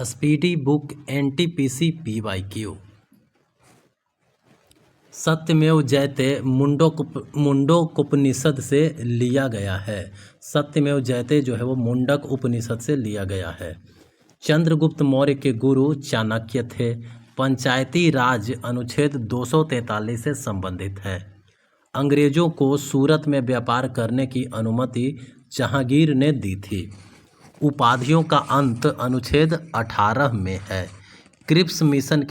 Speedy book NTPC PYQ. सत्यमेव जयते मुंडकोपनिषद से लिया गया है। सत्यमेव जयते जो है वो मुंडक उपनिषद से लिया गया है। चंद्रगुप्त मौर्य के गुरु चाणक्य थे। पंचायती राज अनुच्छेद 243 से संबंधित है। अंग्रेजों को सूरत में व्यापार करने की अनुमति जहांगीर ने दी थी। उपाधियों का अंत अनुच्छेद 18 में है। क्रिप्स मिशन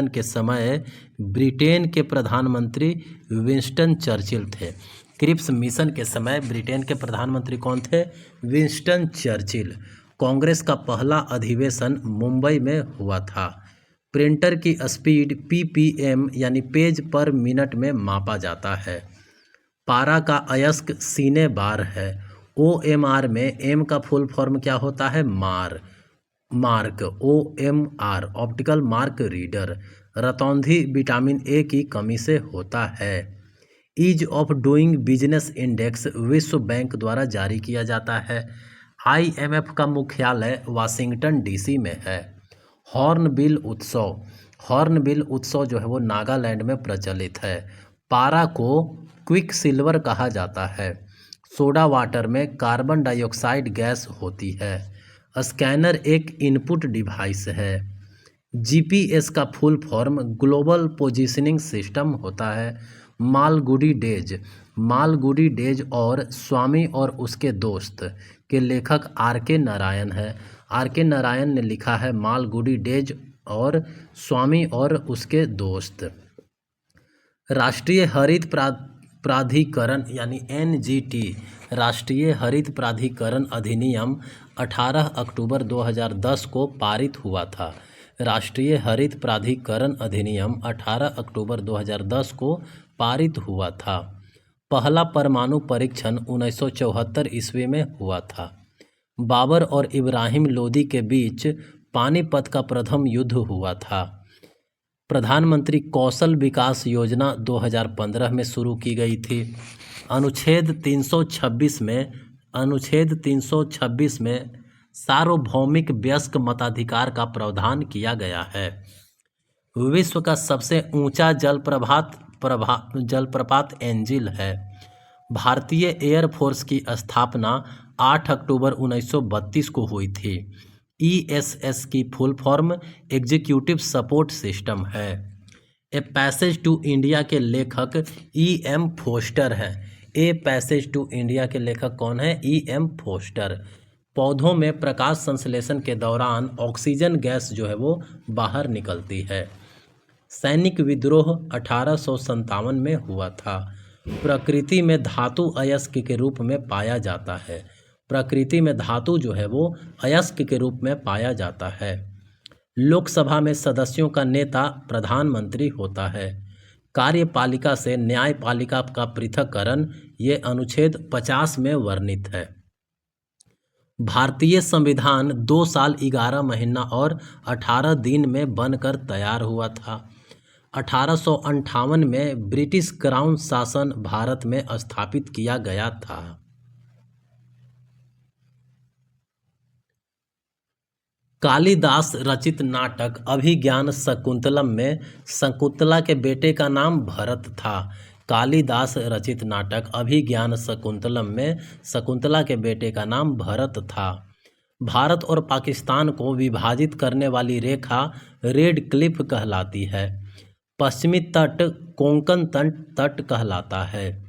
के समय ब्रिटेन के प्रधानमंत्री विंस्टन चर्चिल थे। क्रिप्स मिशन के समय ब्रिटेन के प्रधानमंत्री कौन थे? Winston Churchill. कांग्रेस का पहला अधिवेशन मुंबई में हुआ था। प्रिंटर की स्पीड पीपीएम यानी पेज पर मिनट में मापा जाता है। पारा का अयस्क सीने बार है। ओएमआर में एम का फुल फॉर्म क्या होता है? Mark. OMR optical mark reader. रतौंधी विटामिन ए की कमी से होता है। Ease of doing business index विश्व बैंक द्वारा जारी किया जाता है। आईएमएफ का मुख्यालय वाशिंगटन डीसी में है। हॉर्नबिल उत्सव जो है वो नागालैंड में प्रचलित है। पारा को क्विक सिल्वर कहा जाता है। सोडा वाटर में कार्बन डाइऑक्साइड गैस होती है। स्कैनर एक इनपुट डिवाइस है। जीपीएस का full form global positioning system होता है। मालगुडी डेज और स्वामी और उसके दोस्त के लेखक आर.के. नारायण है। आर.के. नारायण ने लिखा है मालगुडी डेज और स्वामी और उसके दोस्त। राष्ट्रीय हरित प्राधिकरण यानी एनजीटी राष्ट्रीय हरित प्राधिकरण अधिनियम 18 अक्टूबर 2010 को पारित हुआ था। राष्ट्रीय हरित प्राधिकरण अधिनियम 18 अक्टूबर 2010 को पारित हुआ था। पहला परमाणु परीक्षण 1974 ईस्वी में हुआ था। बाबर और इब्राहिम लोदी के बीच पानीपत का प्रथम युद्ध हुआ था। प्रधानमंत्री कौशल विकास योजना 2015 में शुरू की गई थी। अनुच्छेद 326 में सार्वभौमिक वयस्क मताधिकार का प्रावधान किया गया है। विश्व का सबसे ऊंचा जलप्रपात एंजिल है। भारतीय एयरफोर्स की स्थापना 8 अक्टूबर 1932 को हुई थी। ईएसएस की full form executive support system है। ए पैसेज टू इंडिया के लेखक ई.एम. फोस्टर है। ए पैसेज टू इंडिया के लेखक कौन है? ई.एम. फोस्टर। पौधों में प्रकाश संश्लेषण के दौरान ऑक्सीजन गैस जो है वो बाहर निकलती है। सैनिक विद्रोह 1857 में हुआ था। प्रकृति में धातु अयस्क के रूप में पाया जाता है। प्रकृति में धातु जो है वो अयस्क के रूप में पाया जाता है। लोकसभा में सदस्यों का नेता प्रधानमंत्री होता है। कार्यपालिका से न्यायपालिका का पृथक्करण ये अनुच्छेद 50 में वर्णित है। भारतीय संविधान 2 साल 11 महीना और 18 दिन में बनकर तैयार हुआ था। 1858 में ब्रिटिश क्राउन शासन भारत में स्थापित किया गया था। कालिदास रचित नाटक अभिज्ञान शकुंतलम में शकुंतला के बेटे का नाम भरत था। कालिदास रचित नाटक अभिज्ञान शकुंतलम में शकुंतला के बेटे का नाम भरत था। भारत और पाकिस्तान को विभाजित करने वाली रेखा रेड क्लिफ कहलाती है। पश्चिमी तट कोंकण तट कहलाता है।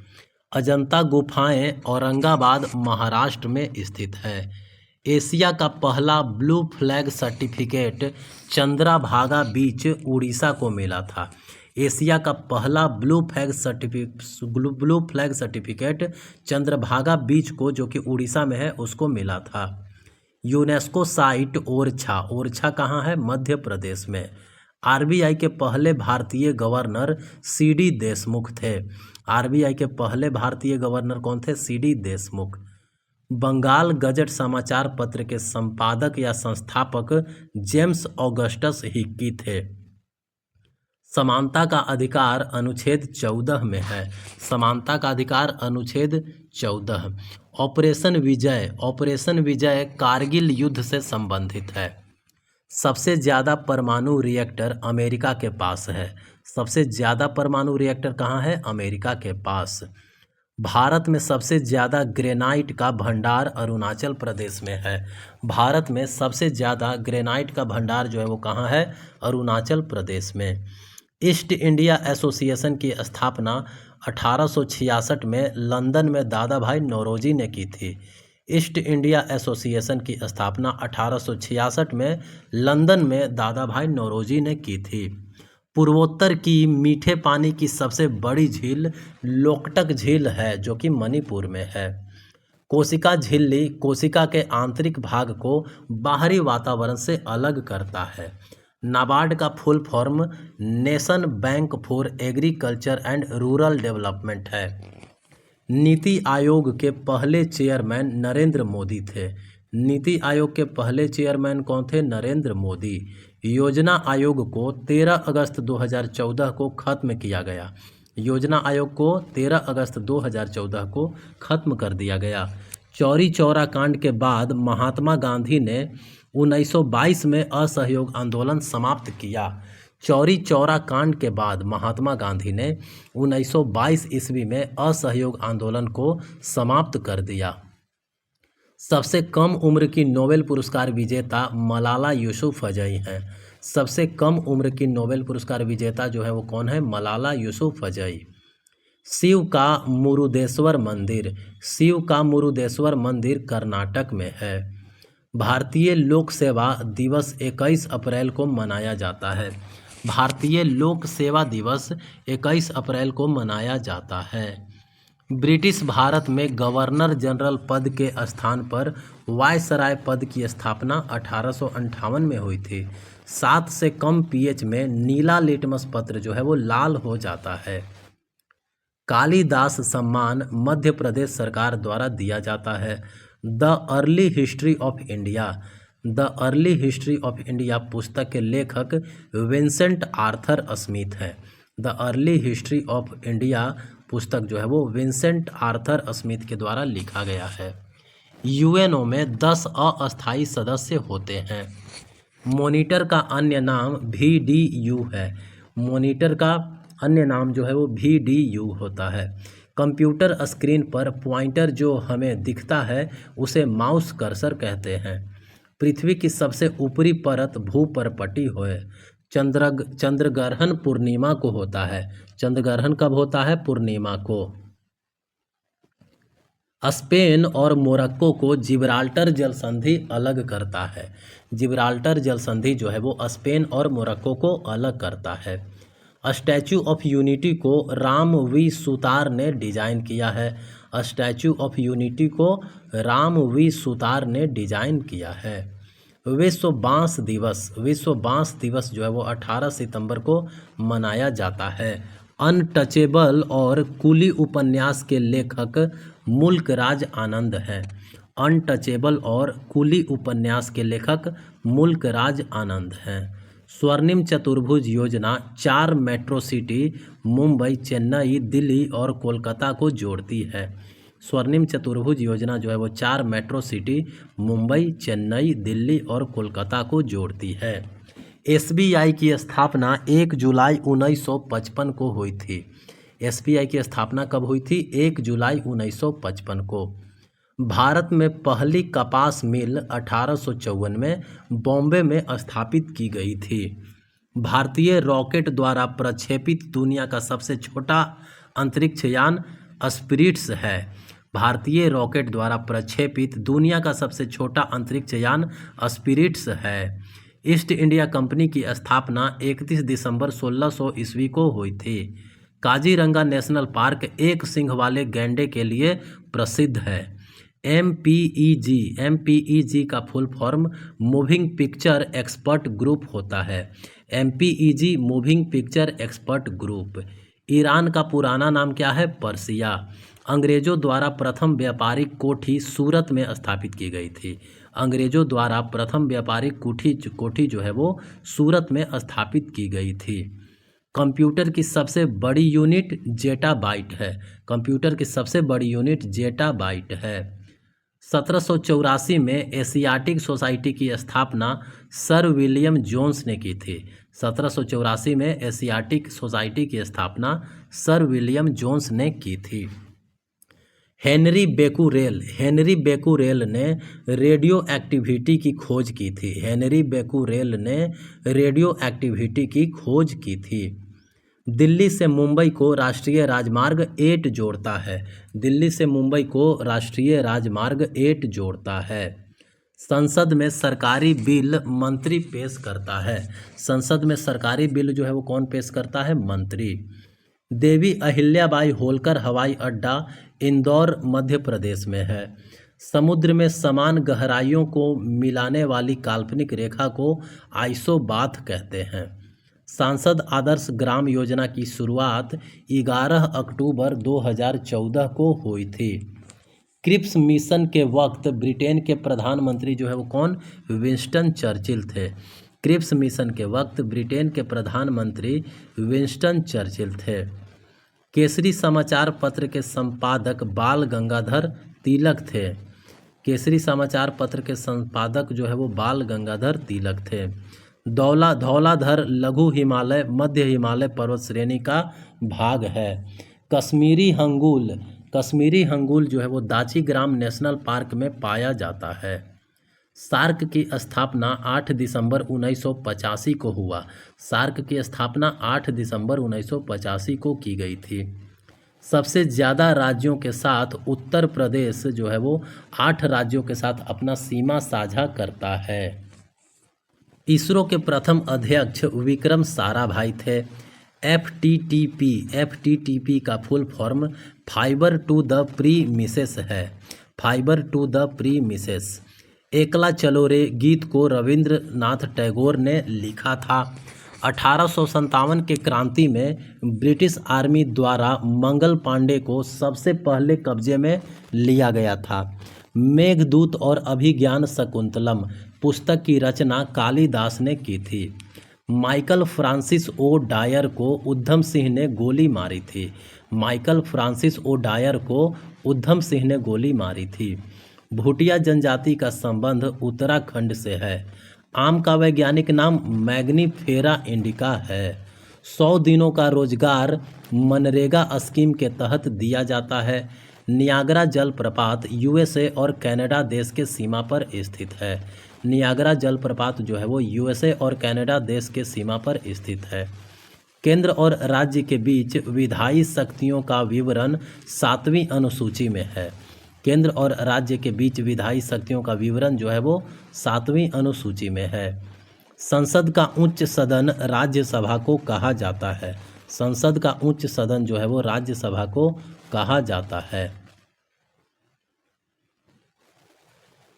अजंता गुफाएं औरंगाबाद महाराष्ट्र में स्थित है। एशिया का पहला ब्लू फ्लैग सर्टिफिकेट चंद्रभागा बीच उड़ीसा को मिला था। एशिया का पहला ब्लू फ्लैग सर्टिफिकेट चंद्रभागा बीच को, जो कि उड़ीसा में है, उसको मिला था। यूनेस्को साइट ओरछा कहाँ है? मध्य प्रदेश में। आरबीआई के पहले भारतीय गवर्नर सीडी देशमुख थे। आरबीआई के पहले भारतीय गवर्नर कौन थे? सीडी देशमुख। बंगाल गजट समाचार पत्र के संपादक या संस्थापक जेम्स ऑगस्टस हिक्की थे। समानता का अधिकार अनुच्छेद 14 में है। समानता का अधिकार अनुच्छेद 14। ऑपरेशन विजय कारगिल युद्ध से संबंधित है। सबसे ज़्यादा परमाणु रिएक्टर अमेरिका के पास है। सबसे ज़्यादा परमाणु रिएक्टर कहाँ है? अमेरिका के पास। भारत में सबसे ज़्यादा ग्रेनाइट का भंडार अरुणाचल प्रदेश में है। भारत में सबसे ज़्यादा ग्रेनाइट का भंडार जो है वो कहाँ है? अरुणाचल प्रदेश में। ईस्ट इंडिया एसोसिएशन की स्थापना 1866 में लंदन में दादा भाई नौरोजी ने की थी। ईस्ट इंडिया एसोसिएशन की स्थापना 1866 में लंदन में दादा भाई नौरोजी ने की थी। पूर्वोत्तर की मीठे पानी की सबसे बड़ी झील लोकटक झील है, जो कि मणिपुर में है। कोशिका झिल्ली कोशिका के आंतरिक भाग को बाहरी वातावरण से अलग करता है। नाबार्ड का full form nation bank for agriculture and rural development है। नीति आयोग के पहले चेयरमैन नरेंद्र मोदी थे। नीति आयोग के पहले चेयरमैन कौन थे? नरेंद्र मोदी। योजना आयोग को 13 अगस्त 2014 को खत्म किया गया। योजना आयोग को 13 अगस्त 2014 को खत्म कर दिया गया। चौरी चौरा कांड के बाद महात्मा गांधी ने 1922 में असहयोग आंदोलन समाप्त किया। चौरी चौरा कांड के बाद महात्मा गांधी ने 1922 ईस्वी में असहयोग आंदोलन को समाप्त कर दिया। सबसे कम उम्र की नोबेल पुरस्कार विजेता मलाला यूसुफजई हैं। सबसे कम उम्र की नोबेल पुरस्कार विजेता जो है वो कौन है? मलाला यूसुफजई। शिव का मुरुदेश्वर मंदिर। शिव का मुरुदेश्वर मंदिर कर्नाटक में है। भारतीय लोक सेवा दिवस 21 अप्रैल को मनाया जाता है। भारतीय लोक सेवा दिवस 21 अप्रैल को मनाया जाता है। ब्रिटिश भारत में गवर्नर जनरल पद के स्थान पर वायसराय पद की स्थापना 1858 में हुई थी। 7 से कम पीएच में नीला लिटमस पत्र जो है वो लाल हो जाता है। कालिदास सम्मान मध्य प्रदेश सरकार द्वारा दिया जाता है। The early history of India. The early history of India पुस्तक के लेखक विंसेंट आर्थर स्मिथ है। The early history of India पुस्तक जो है वो विंसेंट आर्थर स्मिथ के द्वारा लिखा गया है। यूएनओ में 10 अस्थायी सदस्य होते हैं। मॉनिटर का अन्य नाम VDU है। मॉनिटर का अन्य नाम जो है वो VDU होता है। कंप्यूटर स्क्रीन पर पॉइंटर जो हमें दिखता है उसे माउस कर्सर कहते हैं। पृथ्वी की सबसे ऊपरी परत भूपर्पटी है। चंद्रग्रहण पूर्णिमा को होता है। चंद्रग्रहण कब होता है? पूर्णिमा को। स्पेन और मोरक्को को जिब्राल्टर जल संधि अलग करता है। जिब्राल्टर जल संधि जो है वो स्पेन और मोरक्को को अलग करता है। स्टैचू ऑफ यूनिटी को राम वी सुतार ने डिजाइन किया है। स्टैचू ऑफ यूनिटी को राम वी सुतार ने डिजाइन किया है। विश्व बांस दिवस। विश्व बांस दिवस जो है वो 18 सितंबर को मनाया जाता है। अनटचेबल और कुली उपन्यास के लेखक मुल्कराज आनंद हैं। अनटचेबल और कुली उपन्यास के लेखक मुल्कराज आनंद हैं। स्वर्णिम चतुर्भुज योजना 4 मेट्रो सिटी मुंबई, चेन्नई, दिल्ली और कोलकाता को जोड़ती है। स्वर्णिम चतुर्भुज योजना जो है वो 4 मेट्रो सिटी मुंबई, चेन्नई, दिल्ली और कोलकाता को जोड़ती है। SBI की स्थापना 1 जुलाई 1955 को हुई थी। SBI की स्थापना कब हुई थी? 1 जुलाई 1955 को। भारत में पहली कपास मिल 1854 में बॉम्बे में स्थापित की गई थी। भारतीय रॉकेट द्वारा प्रक्षेपित दुनिया का सबसे छोटा अंतरिक्ष यान स्पिरिट्स है। भारतीय रॉकेट द्वारा प्रक्षेपित दुनिया का सबसे छोटा अंतरिक्ष यान स्पिरिट्स है। ईस्ट इंडिया कंपनी की स्थापना 31 दिसंबर 1600 ईस्वी को हुई थी। काजीरंगा नेशनल पार्क एक सिंह वाले गैंडे के लिए प्रसिद्ध है। MPEG का full form moving picture expert group होता है। MPEG moving picture expert group. Iran का पुराना नाम क्या है? पर्सिया। अंग्रेजों द्वारा प्रथम व्यापारिक कोठी सूरत में स्थापित की गई थी। अंग्रेजों द्वारा प्रथम व्यापारिक कोठी जो है वो सूरत में स्थापित की गई थी। कंप्यूटर की सबसे बड़ी यूनिट जेटाबाइट है। कंप्यूटर की सबसे बड़ी यूनिट जेटाबाइट है। 1784 में एशियाटिक सोसाइटी की स्थापना सर विलियम जोन्स ने की थी। 1784 में एशियाटिक सोसाइटी की स्थापना सर विलियम जोन्स ने की थी। हेनरी बेकुरेल ने रेडियो एक्टिविटी की खोज की थी। हेनरी बेकुरेल ने रेडियो एक्टिविटी की खोज की थी। दिल्ली से मुंबई को राष्ट्रीय राजमार्ग 8 जोड़ता है। दिल्ली से मुंबई को राष्ट्रीय राजमार्ग 8 जोड़ता है। संसद में सरकारी बिल मंत्री पेश करता है। संसद में सरकारी बिल जो है वो कौन पेश करता है? मंत्री। देवी अहिल्याबाई होलकर हवाई अड्डा इंदौर मध्य प्रदेश में है। समुद्र में समान गहराइयों को मिलाने वाली काल्पनिक रेखा को आइसोबाथ कहते हैं। सांसद आदर्श ग्राम योजना की शुरुआत 11 अक्टूबर 2014 को हुई थी। क्रिप्स मिशन के वक्त ब्रिटेन के प्रधानमंत्री जो है वो कौन? विंस्टन चर्चिल थे। क्रिप्स मिशन के वक्त ब्रिटेन के प्रधानमंत्री विंस्टन चर्चिल थे। केसरी समाचार पत्र के संपादक बाल गंगाधर तिलक थे। केसरी समाचार पत्र के संपादक जो है वो बाल गंगाधर तिलक थे। धौलाधर लघु हिमालय मध्य हिमालय पर्वत श्रेणी का भाग है। कश्मीरी हंगूल जो है वो दाचीग्राम नेशनल पार्क में पाया जाता है। सार्क की स्थापना 8 दिसंबर 1985 को हुआ। सार्क की स्थापना 8 दिसंबर 1985 को की गई थी। सबसे ज़्यादा राज्यों के साथ उत्तर प्रदेश जो है वो 8 राज्यों के साथ अपना सीमा साझा करता है। इसरो के प्रथम अध्यक्ष विक्रम साराभाई थे। FTTP का full form fibre to the premises है। Fibre to the premises. एकला चलो रे गीत को रविंद्रनाथ टैगोर ने लिखा था। 1857 के क्रांति में ब्रिटिश आर्मी द्वारा मंगल पांडे को सबसे पहले कब्जे में लिया गया था। मेघदूत और अभिज्ञान शकुंतलम पुस्तक की रचना कालिदास ने की थी। माइकल फ्रांसिस ओ डायर को उधम सिंह ने गोली मारी थी। माइकल फ्रांसिस ओ डायर को उधम सिंह ने गोली मारी थी। भूटिया जनजाति का संबंध उत्तराखंड से है। आम का वैज्ञानिक नाम मैग्नीफेरा इंडिका है। 100 दिनों का रोजगार मनरेगा स्कीम के तहत दिया जाता है। नियाग्रा जलप्रपात यूएसए और कनाडा देश के सीमा पर स्थित है। नियाग्रा जलप्रपात जो है वो यूएसए और कनाडा देश के सीमा पर स्थित है। केंद्र और राज्य के बीच विधायी शक्तियों का विवरण 7वीं अनुसूची में है। केंद्र और राज्य के बीच विधायी शक्तियों का विवरण जो है वो 7वीं अनुसूची में है। संसद का उच्च सदन राज्यसभा को कहा जाता है। संसद का उच्च सदन जो है वो राज्यसभा को कहा जाता है।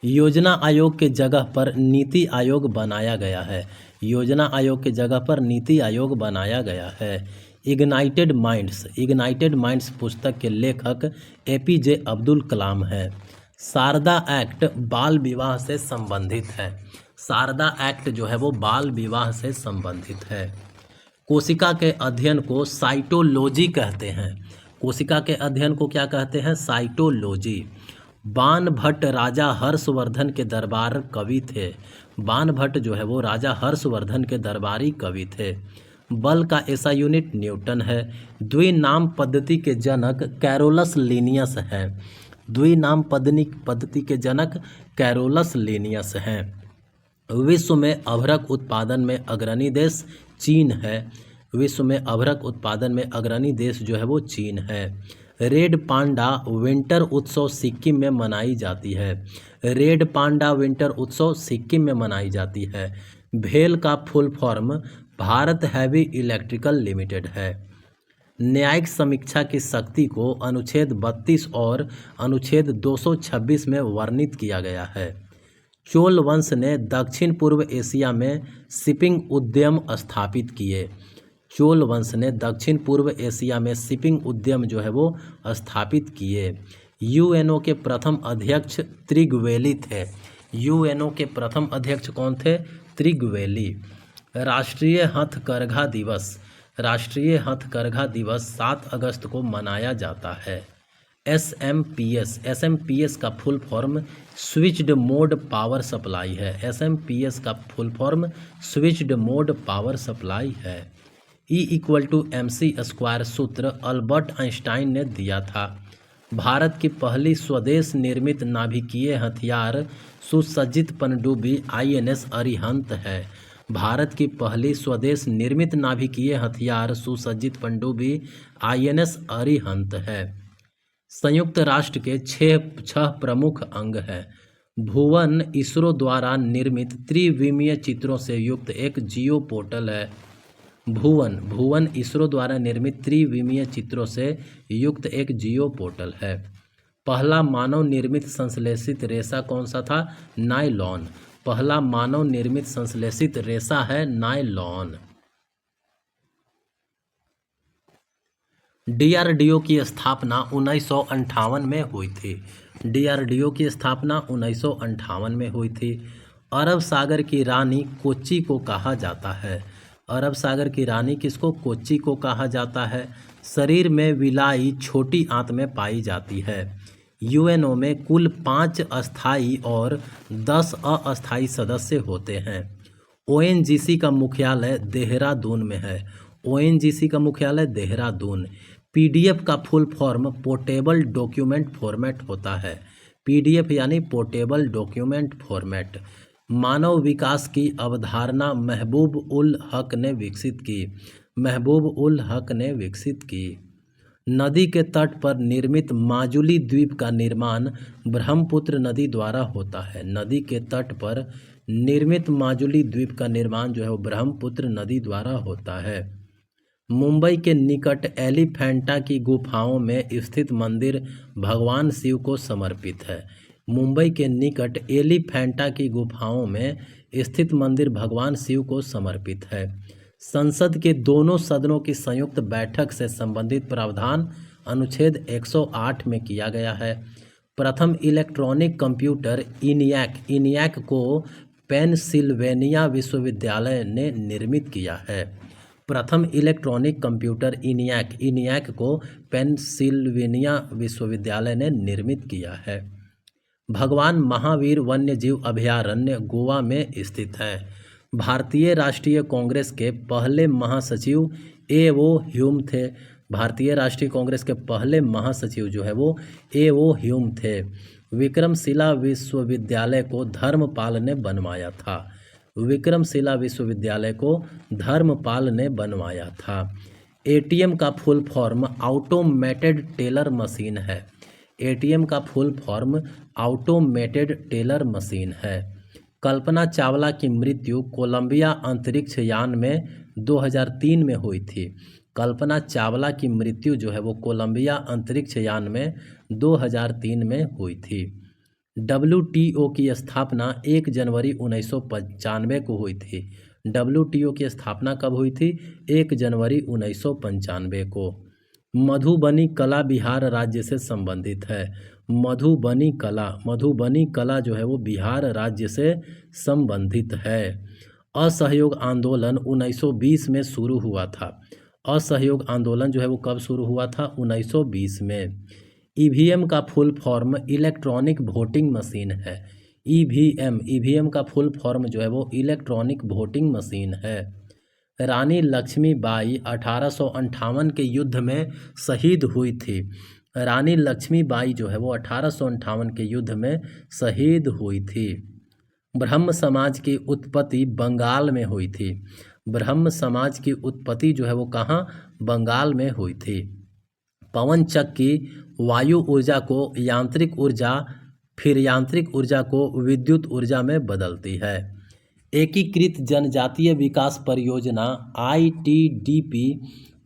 योजना आयोग के जगह पर नीति आयोग बनाया गया है। योजना आयोग के जगह पर नीति आयोग बनाया गया है। इग्नाइटेड माइंड्स पुस्तक के लेखक APJ अब्दुल कलाम हैं। शारदा एक्ट बाल विवाह से संबंधित है। शारदा एक्ट जो है वो बाल विवाह से संबंधित है। कोशिका के अध्ययन को साइटोलॉजी कहते हैं। कोशिका के अध्ययन को क्या कहते हैं? साइटोलॉजी। बाणभट्ट राजा हर्षवर्धन के दरबार कवि थे। बाणभट्ट जो है वो राजा हर्षवर्धन के दरबारी कवि थे। बल का ऐसा यूनिट न्यूटन है। द्विनाम पद्धति के जनक कैरोलस लीनियस है। द्विनाम पद्धति के जनक कैरोलस लीनियस हैं। विश्व में अभ्रक उत्पादन में अग्रणी देश चीन है। विश्व में अभ्रक उत्पादन में अग्रणी देश जो है वो चीन है। रेड पांडा विंटर उत्सव सिक्किम में मनाई जाती है। रेड पांडा विंटर उत्सव सिक्किम में मनाई जाती है। भेल का full form Bharat heavy electrical limited है। न्यायिक समीक्षा की शक्ति को अनुच्छेद 32 और अनुच्छेद 226 में वर्णित किया गया है। चोल वंश ने दक्षिण पूर्व एशिया में शिपिंग उद्यम स्थापित किए। चोल वंश ने दक्षिण पूर्व एशिया में शिपिंग उद्यम जो है वो स्थापित किए। यूएनओ के प्रथम अध्यक्ष त्रिगवेली थे। यूएनओ के प्रथम अध्यक्ष कौन थे? त्रिगवेली। राष्ट्रीय हथकरघा दिवस 7 अगस्त को मनाया जाता है। एस एम पी एस का full form switched mode power supply है। एस का full form switched mode power supply है। E=mc² सूत्र अल्बर्ट आइंस्टाइन ने दिया था। भारत की पहली स्वदेश निर्मित नाभिकीय हथियार सुसज्जित पनडुब्बी INS अरिहंत है। भारत की पहली स्वदेश निर्मित नाभिकीय हथियार सुसज्जित पनडुब्बी INS अरिहंत है। संयुक्त राष्ट्र के छह प्रमुख अंग हैं। भुवन इसरो द्वारा निर्मित त्रिविमीय चित्रों से युक्त एक जियो पोर्टल है। भुवन इसरो द्वारा निर्मित त्रिविमीय चित्रों से युक्त एक जियो पोर्टल है। पहला मानव निर्मित संश्लेषित रेशा कौन सा था? नायलॉन। पहला मानव निर्मित संश्लेषित रेशा है नायलॉन। DRDO की स्थापना 1958 में हुई थी। DRDO की स्थापना 1958 में हुई थी। अरब सागर की रानी कोच्चि को कहा जाता है। अरब सागर की रानी किसको? कोच्चि को कहा जाता है। शरीर में विलाई छोटी आंत में पाई जाती है। UNO में कुल 5 अस्थायी और 10 अस्थायी सदस्य होते हैं। ONGC का मुख्यालय देहरादून में है। ONGC का मुख्यालय देहरादून। PDF का full form portable document format होता है। PDF यानी पोर्टेबल डॉक्यूमेंट फॉर्मेट। मानव विकास की अवधारणा महबूब उल हक ने विकसित की। महबूब उल हक ने विकसित की। नदी के तट पर निर्मित माजुली द्वीप का निर्माण ब्रह्मपुत्र नदी द्वारा होता है। नदी के तट पर निर्मित माजुली द्वीप का निर्माण जो है वो ब्रह्मपुत्र नदी द्वारा होता है। मुंबई के निकट एलिफेंटा की गुफाओं में स्थित मंदिर भगवान शिव को समर्पित है। मुंबई के निकट एलिफेंटा की गुफाओं में स्थित मंदिर भगवान शिव को समर्पित है। संसद के दोनों सदनों की संयुक्त बैठक से संबंधित प्रावधान अनुच्छेद 108 में किया गया है। प्रथम इलेक्ट्रॉनिक कंप्यूटर ENIAC को पेनसिल्वेनिया विश्वविद्यालय ने निर्मित किया है। प्रथम इलेक्ट्रॉनिक कंप्यूटर ENIAC को पेनसिल्वेनिया विश्वविद्यालय ने निर्मित किया है। भगवान महावीर वन्यजीव अभयारण्य गोवा में स्थित है। भारतीय राष्ट्रीय कांग्रेस के पहले महासचिव A.O. ह्यूम थे। भारतीय राष्ट्रीय कांग्रेस के पहले महासचिव जो है वो A.O. ह्यूम थे। विक्रमशिला विश्वविद्यालय को धर्मपाल ने बनवाया था। विक्रमशिला विश्वविद्यालय को धर्मपाल ने बनवाया था। ATM का full form automated teller machine है। ATM का full form automated teller machine है। कल्पना चावला की मृत्यु कोलंबिया अंतरिक्ष यान में 2003 में हुई थी। कल्पना चावला की मृत्यु जो है वो कोलंबिया अंतरिक्ष यान में 2003 में हुई थी। WTO की स्थापना 1 जनवरी 1995 को हुई थी। WTO की स्थापना कब हुई थी? 1 जनवरी 1995 को। मधुबनी कला बिहार राज्य से संबंधित है। मधुबनी कला जो है वो बिहार राज्य से संबंधित है। असहयोग आंदोलन 1920 में शुरू हुआ था। असहयोग आंदोलन जो है वो कब शुरू हुआ था? 1920 में। EVM का full form electronic voting machine है। EVM का फुल फॉर्म जो है वो इलेक्ट्रॉनिक वोटिंग मशीन है। रानी लक्ष्मीबाई 1858 के युद्ध में शहीद हुई थी। रानी लक्ष्मीबाई जो है वो 1858 के युद्ध में शहीद हुई थी। ब्रह्म समाज की उत्पत्ति बंगाल में हुई थी। ब्रह्म समाज की उत्पत्ति जो है वो कहाँ? बंगाल में हुई थी। पवन चक्की वायु ऊर्जा को यांत्रिक ऊर्जा, फिर यांत्रिक ऊर्जा को विद्युत ऊर्जा में बदलती है। एकीकृत जनजातीय विकास परियोजना ITDP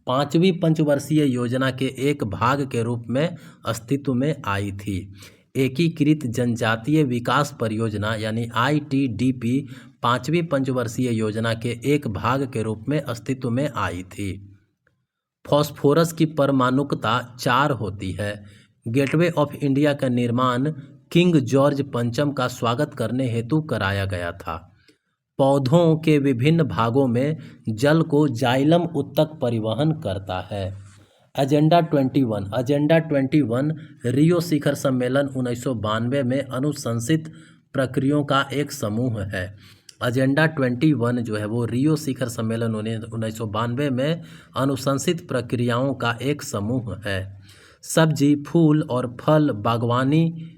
5वीं पंचवर्षीय योजना के एक भाग के रूप में अस्तित्व में आई थी। एकीकृत जनजातीय विकास परियोजना यानी ITDP 5वीं पंचवर्षीय योजना के एक भाग के रूप में अस्तित्व में आई थी। फॉस्फोरस की परमाणुकता 4 होती है। गेटवे ऑफ इंडिया का निर्माण किंग जॉर्ज पंचम का स्वागत करने हेतु कराया गया था। पौधों के विभिन्न भागों में जल को जाइलम उत्तक परिवहन करता है। एजेंडा 21 रियो शिखर सम्मेलन 1992 में अनुशंसित प्रक्रियाओं का एक समूह है। एजेंडा 21 जो है वो रियो शिखर सम्मेलन 1992 में अनुशंसित प्रक्रियाओं का एक समूह है। सब्जी, फूल और फल बागवानी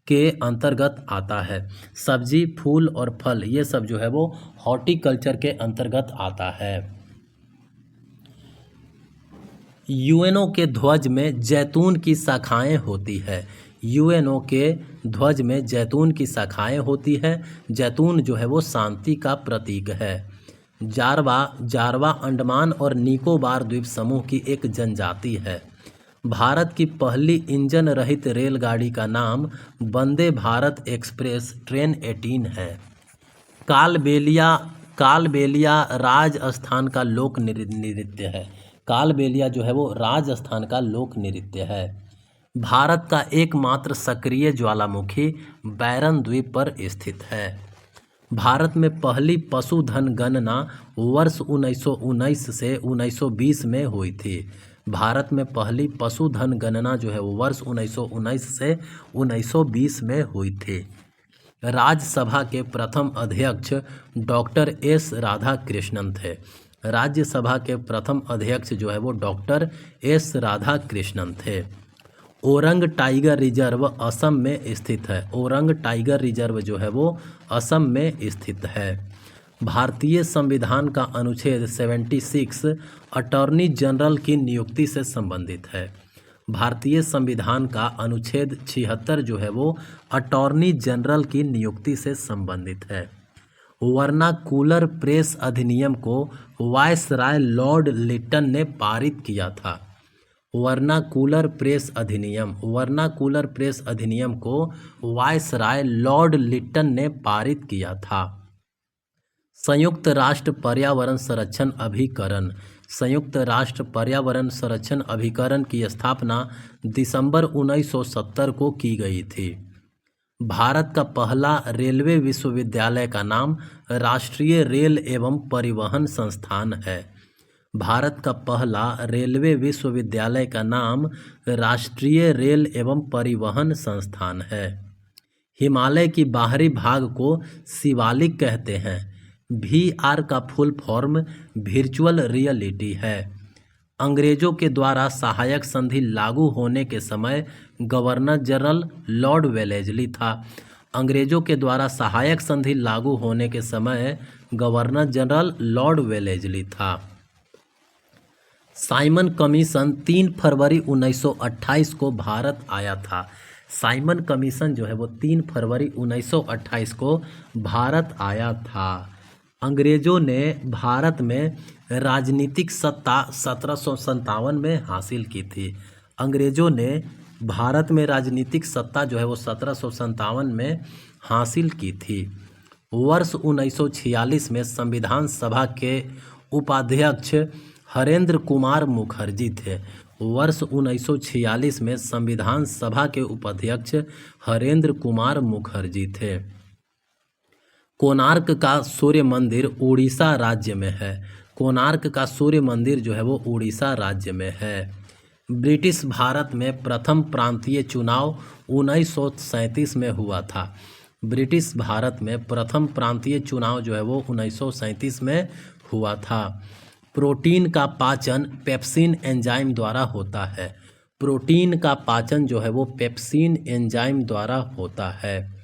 के अंतर्गत आता है। सब्जी, फूल और फल ये सब जो है वो हॉर्टिकल्चर के अंतर्गत आता है। यूएनओ के ध्वज में जैतून की शाखाएं होती है। यूएनओ के ध्वज में जैतून की शाखाएं होती है। जैतून जो है वो शांति का प्रतीक है। जारवा अंडमान और निकोबार द्वीप समूह की एक जनजाति है। भारत की पहली इंजन रहित रेलगाड़ी का नाम वंदे भारत एक्सप्रेस ट्रेन 18 है। कालबेलिया राजस्थान का लोक नृत्य है। कालबेलिया जो है वो राजस्थान का लोक नृत्य है। भारत का एकमात्र सक्रिय ज्वालामुखी बैरन द्वीप पर स्थित है। भारत में पहली पशुधन गणना वर्ष 1919 से 1920 में हुई थी। भारत में पहली पशुधन गणना जो है वो वर्ष 1919 से 1920 में हुई थी। राज्यसभा के प्रथम अध्यक्ष डॉक्टर एस राधाकृष्णन थे। राज्यसभा के प्रथम अध्यक्ष जो है वो डॉक्टर एस राधाकृष्णन थे। ओरंग टाइगर रिजर्व असम में स्थित है। ओरंग टाइगर रिजर्व जो है वो असम में स्थित है। भारतीय संविधान का अनुच्छेद 76 अटॉर्नी जनरल की नियुक्ति से संबंधित है। भारतीय संविधान का अनुच्छेद 76 जो है वो अटॉर्नी जनरल की नियुक्ति से संबंधित है। वर्नाकुलर प्रेस अधिनियम को वायसराय लॉर्ड लिटन ने पारित किया था। वर्नाकुलर प्रेस अधिनियम को वायसराय लॉर्ड लिटन ने पारित किया था। संयुक्त राष्ट्र पर्यावरण संरक्षण अभिकरण की स्थापना दिसंबर 1970 को की गई थी। भारत का पहला रेलवे विश्वविद्यालय का नाम राष्ट्रीय रेल एवं परिवहन संस्थान है। भारत का पहला रेलवे विश्वविद्यालय का नाम राष्ट्रीय रेल एवं परिवहन संस्थान है। हिमालय की बाहरी भाग को शिवालिक कहते हैं। VR का फुल फॉर्म वर्चुअल रियलिटी है। अंग्रेजों के द्वारा सहायक संधि लागू होने के समय गवर्नर जनरल लॉर्ड वेलेस्ली था। अंग्रेजों के द्वारा सहायक संधि लागू होने के समय गवर्नर जनरल लॉर्ड वेलेस्ली था। साइमन कमीशन 3 फरवरी 1928 को भारत आया था। साइमन कमीशन जो है वो 3 फरवरी 1928 को भारत आया था। अंग्रेजों ने भारत में राजनीतिक सत्ता 1757 में हासिल की थी। अंग्रेजों ने भारत में राजनीतिक सत्ता जो है वो 1757 में हासिल की थी। वर्ष 1946 में संविधान सभा के उपाध्यक्ष हरेंद्र कुमार मुखर्जी थे। वर्ष 1946 में संविधान सभा के उपाध्यक्ष हरेंद्र कुमार मुखर्जी थे। कोणार्क का सूर्य मंदिर उड़ीसा राज्य में है। कोणार्क का सूर्य मंदिर जो है वो उड़ीसा राज्य में है। ब्रिटिश भारत में प्रथम प्रांतीय चुनाव 1937 में हुआ था। ब्रिटिश भारत में प्रथम प्रांतीय चुनाव जो है वो 1937 में हुआ था। प्रोटीन का पाचन पेप्सिन एंजाइम द्वारा होता है। प्रोटीन का पाचन जो है वो पेप्सिन एंजाइम द्वारा होता है।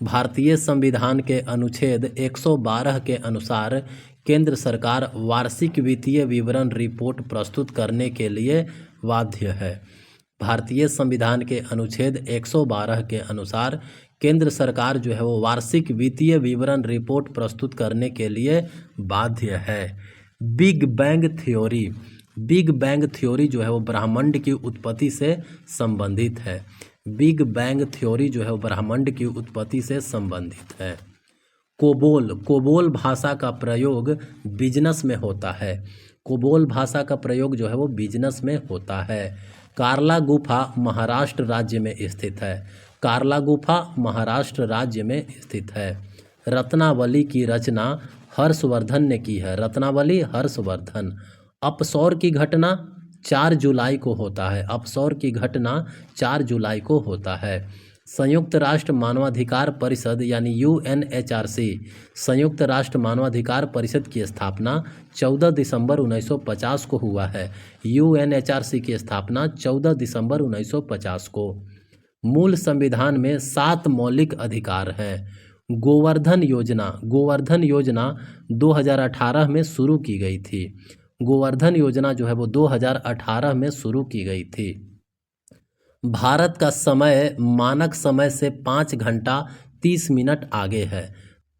भारतीय संविधान के अनुच्छेद 112 के अनुसार केंद्र सरकार वार्षिक वित्तीय विवरण रिपोर्ट प्रस्तुत करने के लिए बाध्य है। भारतीय संविधान के अनुच्छेद 112 के अनुसार केंद्र सरकार जो है वो वार्षिक वित्तीय विवरण रिपोर्ट प्रस्तुत करने के लिए बाध्य है। बिग बैंग थ्योरी जो है वो ब्रह्मांड की उत्पत्ति से संबंधित है। बिग बैंग थ्योरी जो है वो ब्रह्मांड की उत्पत्ति से संबंधित है। कोबोल भाषा का प्रयोग बिजनेस में होता है। कोबोल भाषा का प्रयोग जो है वो बिजनेस में होता है। कार्ला गुफा महाराष्ट्र राज्य में स्थित है। कार्ला गुफा महाराष्ट्र राज्य में स्थित है। रत्नावली की रचना हर्षवर्धन ने की है। रत्नावली हर्षवर्धन। अपसौर की घटना 4 जुलाई को होता है। अपसौर की घटना 4 जुलाई को होता है। संयुक्त राष्ट्र मानवाधिकार परिषद यानी UNHRC, संयुक्त राष्ट्र मानवाधिकार परिषद की स्थापना 14 दिसंबर 1950 को हुआ है। UNHRC की स्थापना 14 दिसंबर 1950 को। मूल संविधान में 7 मौलिक अधिकार हैं। गोवर्धन योजना 2018 में शुरू की गई थी। गोवर्धन योजना जो है वो 2018 में शुरू की गई थी। भारत का समय मानक समय से 5 घंटा 30 मिनट आगे है।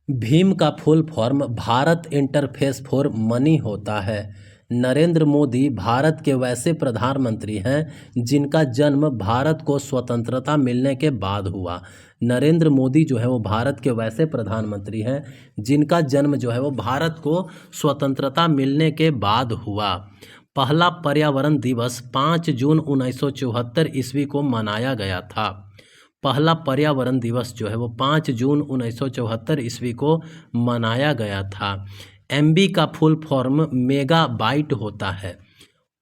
भीम का full form Bharat interface for money होता है। नरेंद्र मोदी भारत के वैसे प्रधानमंत्री हैं जिनका जन्म भारत को स्वतंत्रता मिलने के बाद हुआ। नरेंद्र मोदी जो है वो भारत के वैसे प्रधानमंत्री हैं जिनका जन्म जो है वो भारत को स्वतंत्रता मिलने के बाद हुआ। पहला पर्यावरण दिवस 5 जून 1974 ईस्वी को मनाया गया था। पहला पर्यावरण दिवस जो है वो 5 जून 1974 ईस्वी को मनाया गया था। MB का फुल फॉर्म मेगाबाइट होता है।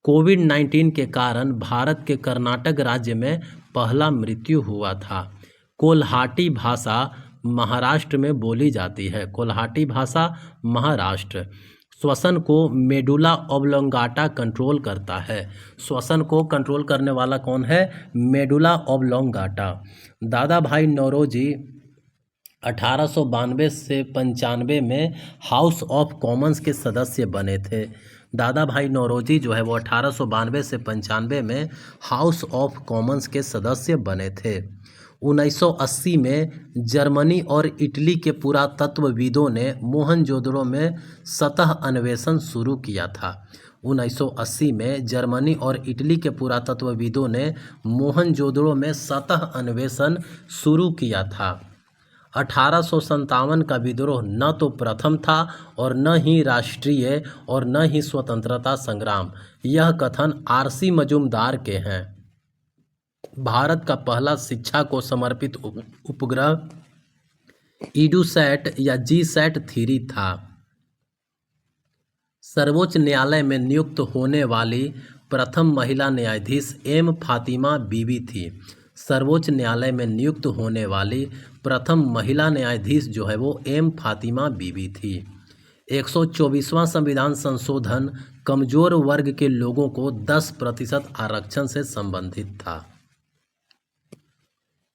कोविड-19 के कारण भारत के कर्नाटक राज्य में पहला मृत्यु हुआ था। कोल्हाटी भाषा महाराष्ट्र में बोली जाती है। कोल्हाटी भाषा महाराष्ट्र। श्वसन को मेडुला ऑब्लोंगाटा कंट्रोल करता है। श्वसन को कंट्रोल करने वाला कौन है? Medulla oblongata. दादा भाई नौरोजी 1892 से 95 में हाउस ऑफ कॉमन्स के सदस्य बने थे। दादा भाई नौरोजी जो है वो 1892 से 95 में हाउस ऑफ कॉमन्स के सदस्य बने थे। 1980 में जर्मनी और इटली के पुरातत्वविदों ने मोहनजोदड़ो में सतह अन्वेषण शुरू किया था। 1980 में जर्मनी और इटली के पुरातत्वविदों ने मोहनजोदड़ो में सतह अन्वेषण शुरू किया था। 1857 का विद्रोह न तो प्रथम था और न ही राष्ट्रीय और न ही स्वतंत्रता संग्राम। यह कथन RC मजूमदार के हैं। भारत का पहला शिक्षा को समर्पित उपग्रह ईडूसैट या GSAT-3 था। सर्वोच्च न्यायालय में नियुक्त होने वाली प्रथम महिला न्यायाधीश M फातिमा बीबी थी। सर्वोच्च न्यायालय में नियुक्त होने वाली प्रथम महिला न्यायाधीश जो है वो M फातिमा बीबी थी। 124वां संविधान संशोधन कमजोर वर्ग के लोगों को 10% आरक्षण से संबंधित था।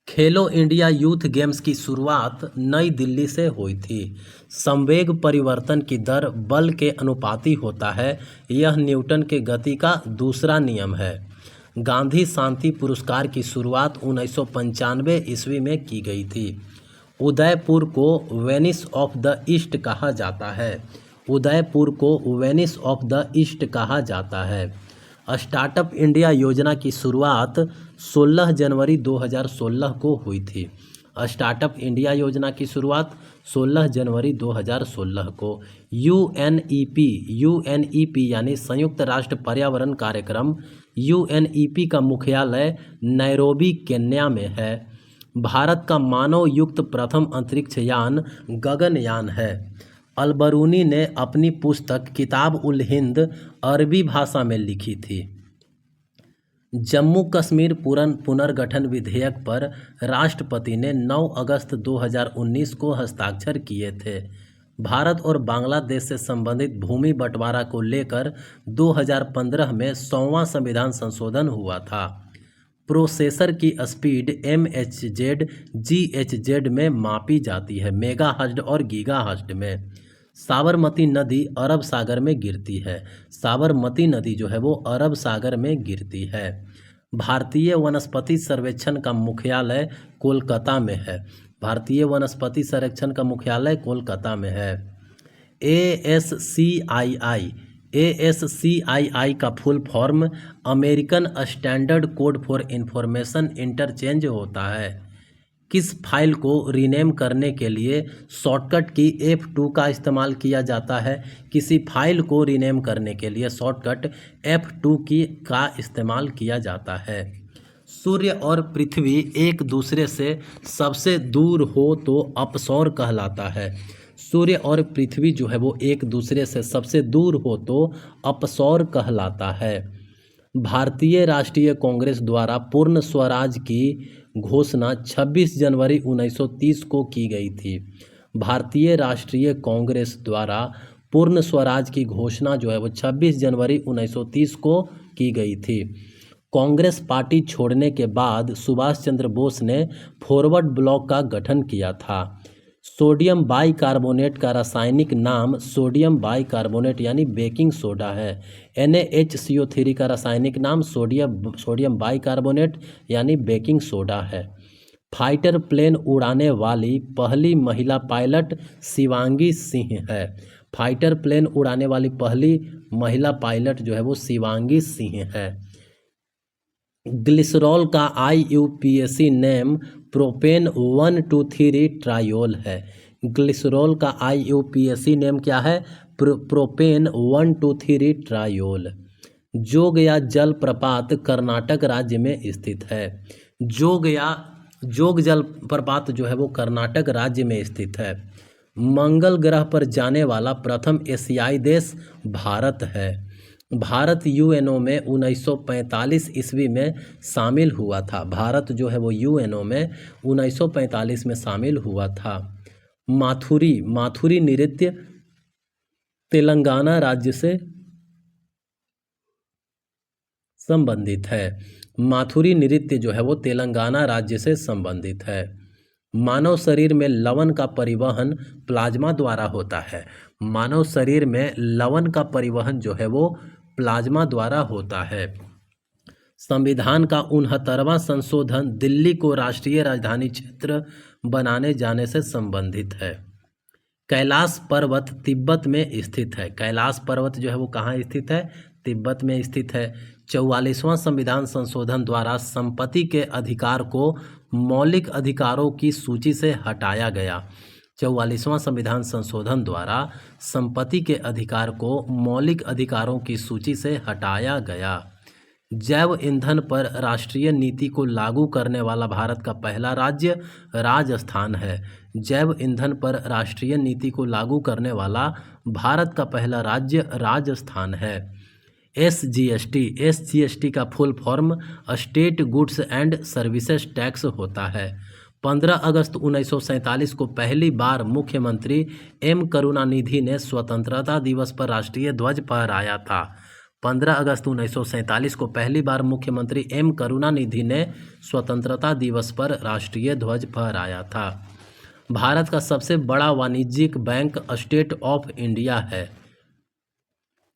खेलो इंडिया यूथ गेम्स की शुरुआत नई दिल्ली से हुई थी। संवेग परिवर्तन की दर बल के अनुपाती होता है। यह न्यूटन के गति का दूसरा नियम है। गांधी शांति पुरस्कार की शुरुआत 1995 ईस्वी में की गई थी। उदयपुर को वेनिस ऑफ द ईस्ट कहा जाता है। उदयपुर को वेनिस ऑफ द ईस्ट कहा जाता है। स्टार्टअप इंडिया योजना की शुरुआत 16 जनवरी 2016 को हुई थी। स्टार्टअप इंडिया योजना की शुरुआत 16 जनवरी 2016 को। यूएनईपी यानी संयुक्त राष्ट्र पर्यावरण कार्यक्रम UNEP का मुख्यालय नैरोबी केन्या में है। भारत का मानव युक्त प्रथम अंतरिक्ष यान गगनयान है। अलबरूनी ने अपनी पुस्तक किताब उल हिंद अरबी भाषा में लिखी थी। जम्मू कश्मीर पुनर्गठन विधेयक पर राष्ट्रपति ने 9 अगस्त 2019 को हस्ताक्षर किए थे। भारत और बांग्लादेश से संबंधित भूमि बंटवारा को लेकर 2015 में 100वां संविधान संशोधन हुआ था। प्रोसेसर की स्पीड MHz, GHz में मापी जाती है, मेगाहर्ट्ज और गीगाहर्ट्ज में। साबरमती नदी अरब सागर में गिरती है। साबरमती नदी जो है वो अरब सागर में गिरती है। भारतीय वनस्पति सर्वेक्षण का मुख्यालय कोलकाता में है। भारतीय वनस्पति सर्वेक्षण का मुख्यालय कोलकाता में है। ASCII का full form American standard code for information interchange होता है। किस फाइल को रीनेम करने के लिए शॉर्टकट की F2 का इस्तेमाल किया जाता है? किसी फाइल को रीनेम करने के लिए शॉर्टकट F2 का इस्तेमाल किया जाता है। सूर्य और पृथ्वी एक दूसरे से सबसे दूर हो तो अपसौर कहलाता है। सूर्य और पृथ्वी जो है वो एक दूसरे से सबसे दूर हो तो अपसौर कहलाता है। भारतीय राष्ट्रीय कांग्रेस द्वारा पूर्ण स्वराज की घोषणा 26 जनवरी 1930 को की गई थी। भारतीय राष्ट्रीय कांग्रेस द्वारा पूर्ण स्वराज की घोषणा जो है वो 26 जनवरी 1930 को की गई थी। कांग्रेस पार्टी छोड़ने के बाद सुभाष चंद्र बोस ने फॉरवर्ड ब्लॉक का गठन किया था। सोडियम बाइकार्बोनेट का रासायनिक नाम सोडियम बाइकार्बोनेट यानी बेकिंग सोडा है। NaHCO3 का रासायनिक नाम सोडियम बाइकार्बोनेट यानी बेकिंग सोडा है। फाइटर प्लेन उड़ाने वाली पहली महिला पायलट शिवांगी सिंह है। फाइटर प्लेन उड़ाने वाली पहली महिला पायलट जो है वो शिवांगी सिंह है। ग्लिसरॉल का IUPAC नेम प्रोपेन 1,2,3 ट्रायोल है। ग्लिसरॉल का IUPAC नेम क्या है? Propane 1,2,3 triol. जोगया जलप्रपात कर्नाटक राज्य में स्थित है। जोग जलप्रपात जो है वो कर्नाटक राज्य में स्थित है। मंगल ग्रह पर जाने वाला प्रथम एशियाई देश भारत है। भारत UNO में 1945 ईस्वी में शामिल हुआ था। भारत जो है वो UNO में 1945 में शामिल हुआ था। माथुरी नृत्य तेलंगाना राज्य से संबंधित है। माथुरी नृत्य जो है वो तेलंगाना राज्य से संबंधित है। मानव शरीर में लवण का परिवहन प्लाज्मा द्वारा होता है। मानव शरीर में लवण का परिवहन जो है वो प्लाज्मा द्वारा होता है। संविधान का 69वां संशोधन दिल्ली को राष्ट्रीय राजधानी क्षेत्र बनाने जाने से संबंधित है। कैलाश पर्वत तिब्बत में स्थित है। कैलाश पर्वत जो है वो कहाँ स्थित है? तिब्बत में स्थित है। 44वां संविधान संशोधन द्वारा संपत्ति के अधिकार को मौलिक अधिकारों की सूची से हटाया गया। 44वां संविधान संशोधन द्वारा संपत्ति के अधिकार को मौलिक अधिकारों की सूची से हटाया गया। जैव ईंधन पर राष्ट्रीय नीति को लागू करने वाला भारत का पहला राज्य राजस्थान है। जैव ईंधन पर राष्ट्रीय नीति को लागू करने वाला भारत का पहला राज्य राजस्थान है। SGST का full form state goods and services tax होता है। 15 अगस्त 1947 को पहली बार मुख्यमंत्री M करुणानिधि ने स्वतंत्रता दिवस पर राष्ट्रीय ध्वज फहराया था। 15 अगस्त 1947 को पहली बार मुख्यमंत्री M करुणानिधि ने स्वतंत्रता दिवस पर राष्ट्रीय ध्वज फहराया था। भारत का सबसे बड़ा वाणिज्यिक बैंक स्टेट ऑफ इंडिया है।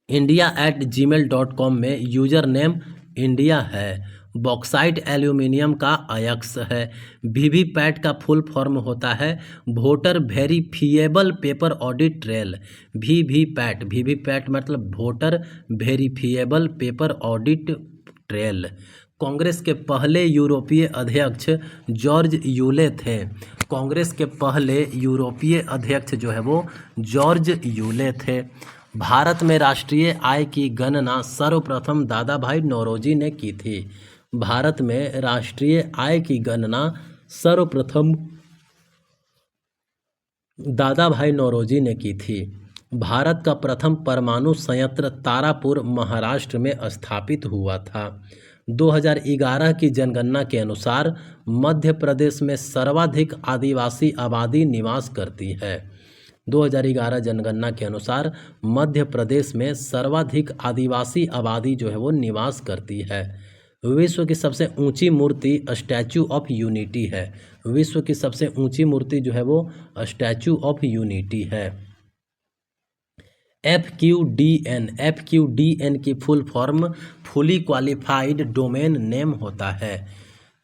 india@gmail.com में यूजर नेम इंडिया है। बॉक्साइट एल्यूमिनियम का अयस्क है। वीवीपैट का फुल फॉर्म होता है voter verifiable paper audit trail. VVPAT मतलब voter verifiable paper audit trail. Congress के पहले यूरोपीय अध्यक्ष जॉर्ज यूले थे। कांग्रेस के पहले यूरोपीय अध्यक्ष जो है वो जॉर्ज यूले थे। भारत में राष्ट्रीय आय की गणना सर्वप्रथम दादा भाई नौरोजी ने की थी। भारत में राष्ट्रीय आय की गणना सर्वप्रथम दादा भाई नौरोजी ने की थी। भारत का प्रथम परमाणु संयंत्र तारापुर महाराष्ट्र में स्थापित हुआ था। 2011 की जनगणना के अनुसार मध्य प्रदेश में सर्वाधिक आदिवासी आबादी निवास करती है। 2011 जनगणना के अनुसार मध्य प्रदेश में सर्वाधिक आदिवासी आबादी जो है वो निवास करती है। विश्व की सबसे ऊंची मूर्ति स्टैचू ऑफ यूनिटी है। विश्व की सबसे ऊंची मूर्ति जो है वो स्टैचू ऑफ यूनिटी है। FQDN की full form fully qualified domain name होता है।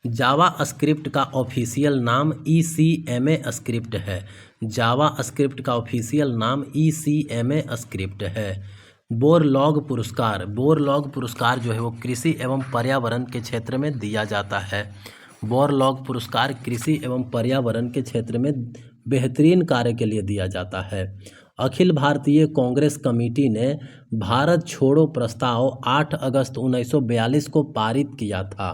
जावा स्क्रिप्ट का ऑफिशियल नाम ECMA स्क्रिप्ट है। जावा स्क्रिप्ट का ऑफिशियल नाम ECMA स्क्रिप्ट है। बोरलॉग पुरस्कार जो है वो कृषि एवं पर्यावरण के क्षेत्र में दिया जाता है। बोरलॉग पुरस्कार कृषि एवं पर्यावरण के क्षेत्र में बेहतरीन कार्य के लिए दिया जाता है। अखिल भारतीय कांग्रेस कमेटी ने भारत छोड़ो प्रस्ताव 8 अगस्त 1942 को पारित किया था।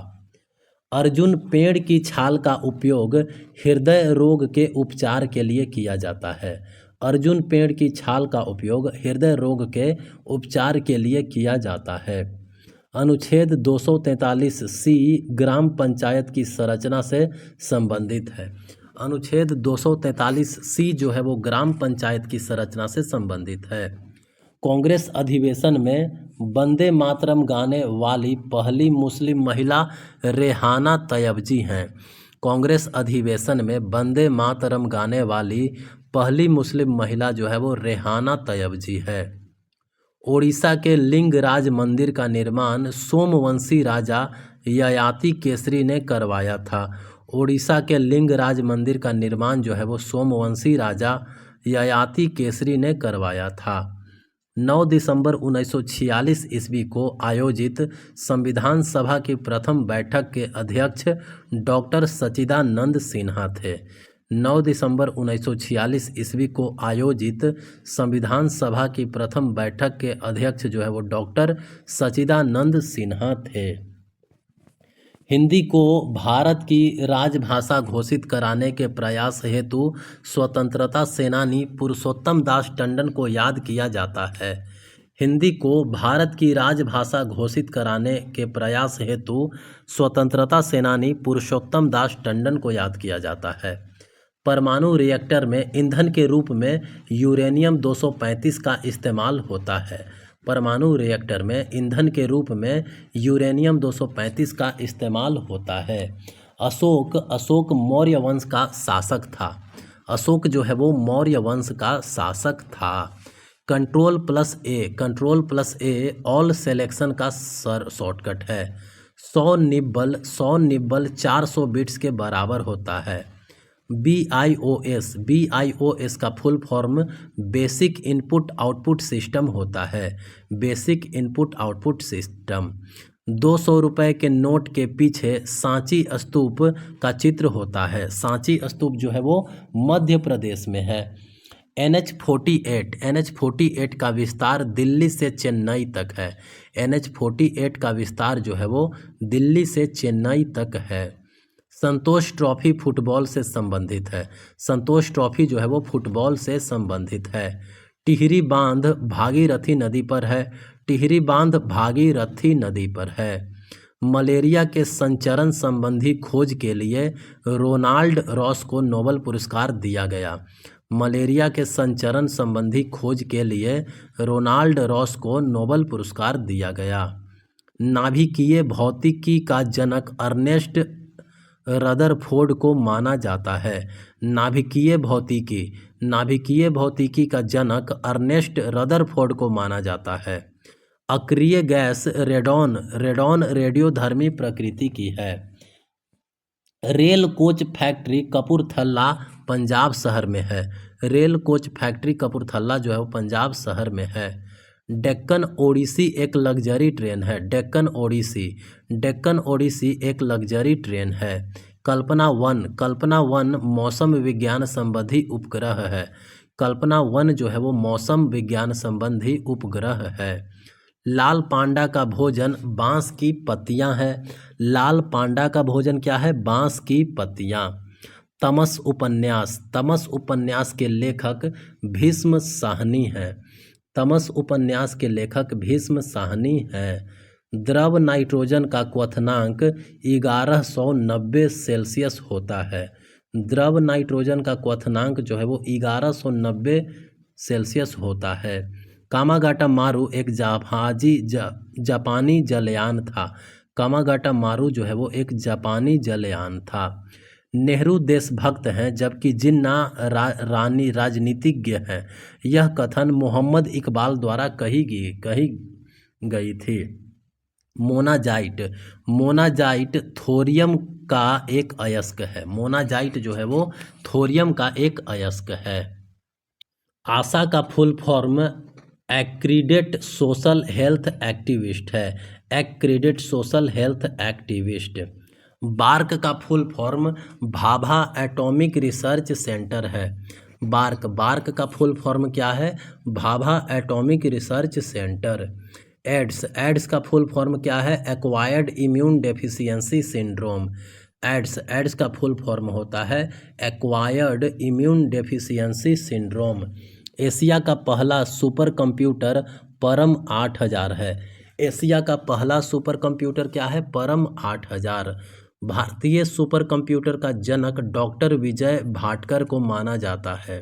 अर्जुन पेड़ की छाल का उपयोग हृदय रोग के उपचार के लिए किया जाता है। अर्जुन पेड़ की छाल का उपयोग हृदय रोग के उपचार के लिए किया जाता है। अनुच्छेद 243 सी ग्राम पंचायत की संरचना से संबंधित है। अनुच्छेद 243 सी जो है वो ग्राम पंचायत की संरचना से संबंधित है। कांग्रेस अधिवेशन में वंदे मातरम गाने वाली पहली मुस्लिम महिला रेहाना तैयबजी हैं। कांग्रेस अधिवेशन में वंदे मातरम गाने वाली पहली मुस्लिम महिला जो है वो रेहाना तैयबजी है। ओडिशा के लिंगराज मंदिर का निर्माण सोमवंशी राजा ययाति केसरी ने करवाया था। ओडिशा के लिंगराज मंदिर का निर्माण जो है वो सोमवंशी राजा ययाति केसरी ने करवाया था। 9 दिसंबर 1946 ईस्वी को आयोजित संविधान सभा की प्रथम बैठक के अध्यक्ष डॉक्टर सच्चिदानंद सिन्हा थे। 9 दिसंबर 1946 ईस्वी को आयोजित संविधान सभा की प्रथम बैठक के अध्यक्ष जो है वो डॉक्टर सच्चिदानंद सिन्हा थे। हिंदी को भारत की राजभाषा घोषित कराने के प्रयास हेतु स्वतंत्रता सेनानी पुरुषोत्तम दास टंडन को याद किया जाता है। हिंदी को भारत की राजभाषा घोषित कराने के प्रयास हेतु स्वतंत्रता सेनानी पुरुषोत्तम दास टंडन को याद किया जाता है। परमाणु रिएक्टर में ईंधन के रूप में यूरेनियम 235 का इस्तेमाल होता है। परमाणु रिएक्टर में ईंधन के रूप में यूरेनियम 235 का इस्तेमाल होता है। अशोक मौर्य वंश का शासक था। अशोक जो है वो मौर्य वंश का शासक था। कंट्रोल प्लस ए ऑल सिलेक्शन का शॉर्टकट है। 100 निब्बल 400 बिट्स के बराबर होता है। BIOS का full form basic input output system होता है। Basic input output system. 200 रुपये के नोट के पीछे सांची स्तूप का चित्र होता है। सांची स्तूप जो है वो मध्य प्रदेश में है। NH48 का विस्तार दिल्ली से चेन्नई तक है। NH48 का विस्तार जो है वो दिल्ली से चेन्नई तक है। संतोष ट्रॉफी फुटबॉल से संबंधित है। संतोष ट्रॉफी जो है वो फुटबॉल से संबंधित है। टिहरी बांध भागीरथी नदी पर है। टिहरी बांध भागीरथी नदी पर है। मलेरिया के संचरण संबंधी खोज के लिए रोनाल्ड रॉस को नोबेल पुरस्कार दिया गया। मलेरिया के संचरण संबंधी खोज के लिए रोनाल्ड रॉस को नोबेल पुरस्कार दिया गया। नाभिकीय भौतिकी का जनक अर्नेस्ट रदरफोर्ड को माना जाता है। नाभिकीय भौतिकी का जनक अर्नेस्ट रदरफोर्ड को माना जाता है। अक्रिय गैस रेडॉन रेडियोधर्मी प्रकृति की है। Rail coach factory Kapurthala Punjab शहर में है। रेल कोच फैक्ट्री कपूरथला जो है वो पंजाब शहर में है। डेक्कन ओडिसी एक लग्जरी ट्रेन है। डेक्कन ओडिसी एक लग्जरी ट्रेन है। कल्पना 1 मौसम विज्ञान संबंधी उपग्रह है। कल्पना 1 जो है वो मौसम विज्ञान संबंधी उपग्रह है। लाल पांडा का भोजन बांस की पत्तियां है। लाल पांडा का भोजन क्या है? बांस की पत्तियां। तमस उपन्यास के लेखक भीष्म साहनी हैं। तमस उपन्यास के लेखक भीष्म साहनी हैं। द्रव नाइट्रोजन का क्वथनांक 1190 सेल्सियस होता है। द्रव नाइट्रोजन का क्वथनांक जो है वो 1190 सेल्सियस होता है। कामागाटा मारू एक जापानी जलयान था। कामागाटा मारू जो है वो एक जापानी जलयान था। नेहरू देशभक्त हैं जबकि जिन्ना रानी राजनीतिज्ञ हैं। यह कथन मोहम्मद इकबाल द्वारा कही गई थी। मोनाजाइट थोरियम का एक अयस्क है। मोनाजाइट जो है वो थोरियम का एक अयस्क है। आशा का full form accredited social health activist है। Accredited social health activist. BARC का full form Bhabha atomic research centre है। बार्क का फुल फॉर्म क्या है? Bhabha atomic research centre. AIDS का फुल फॉर्म क्या है? Acquired immune deficiency syndrome. AIDS का फुल फॉर्म होता है acquired immune deficiency syndrome. Asia का पहला सुपर कंप्यूटर परम 8000 है। एशिया का पहला सुपर कंप्यूटर क्या है? परम 8000। भारतीय सुपर कंप्यूटर का जनक डॉक्टर विजय भाटकर को माना जाता है।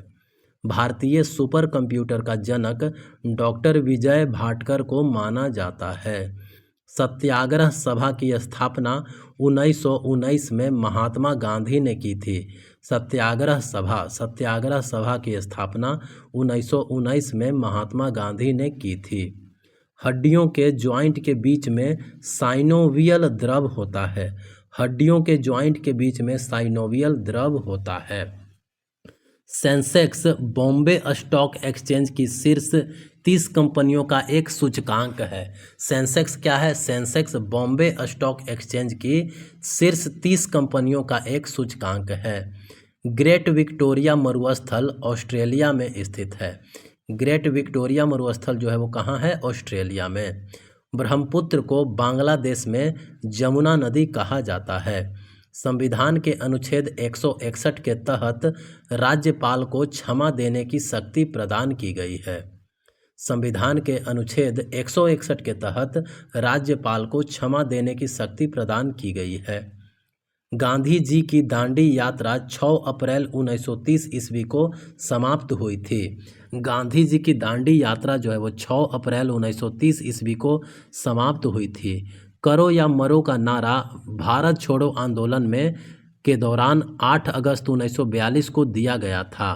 भारतीय सुपर कंप्यूटर का जनक डॉक्टर विजय भाटकर को माना जाता है। सत्याग्रह सभा की स्थापना 1919 में महात्मा गांधी ने की थी। सत्याग्रह सभा की स्थापना 1919 में महात्मा गांधी ने की थी। हड्डियों के जॉइंट के बीच में साइनोवियल द्रव होता है। हड्डियों के जॉइंट के बीच में साइनोवियल द्रव होता है। सेंसेक्स बॉम्बे स्टॉक एक्सचेंज की शीर्ष 30 कंपनियों का एक सूचकांक है। सेंसेक्स क्या है? सेंसेक्स बॉम्बे स्टॉक एक्सचेंज की शीर्ष 30 कंपनियों का एक सूचकांक है। ग्रेट विक्टोरिया मरुस्थल ऑस्ट्रेलिया में स्थित है। ग्रेट विक्टोरिया मरुस्थल जो है वो कहाँ है? ऑस्ट्रेलिया में। ब्रह्मपुत्र को बांग्लादेश में जमुना नदी कहा जाता है। संविधान के अनुच्छेद 161 के तहत राज्यपाल को क्षमा देने की शक्ति प्रदान की गई है। संविधान के अनुच्छेद 161 के तहत राज्यपाल को क्षमा देने की शक्ति प्रदान की गई है। गांधी जी की दांडी यात्रा 6 अप्रैल 1930 ईस्वी को समाप्त हुई थी। गांधी जी की दांडी यात्रा जो है वो 6 अप्रैल 1930 ईस्वी को समाप्त हुई थी। करो या मरो का नारा भारत छोड़ो आंदोलन में के दौरान 8 अगस्त 1942 को दिया गया था।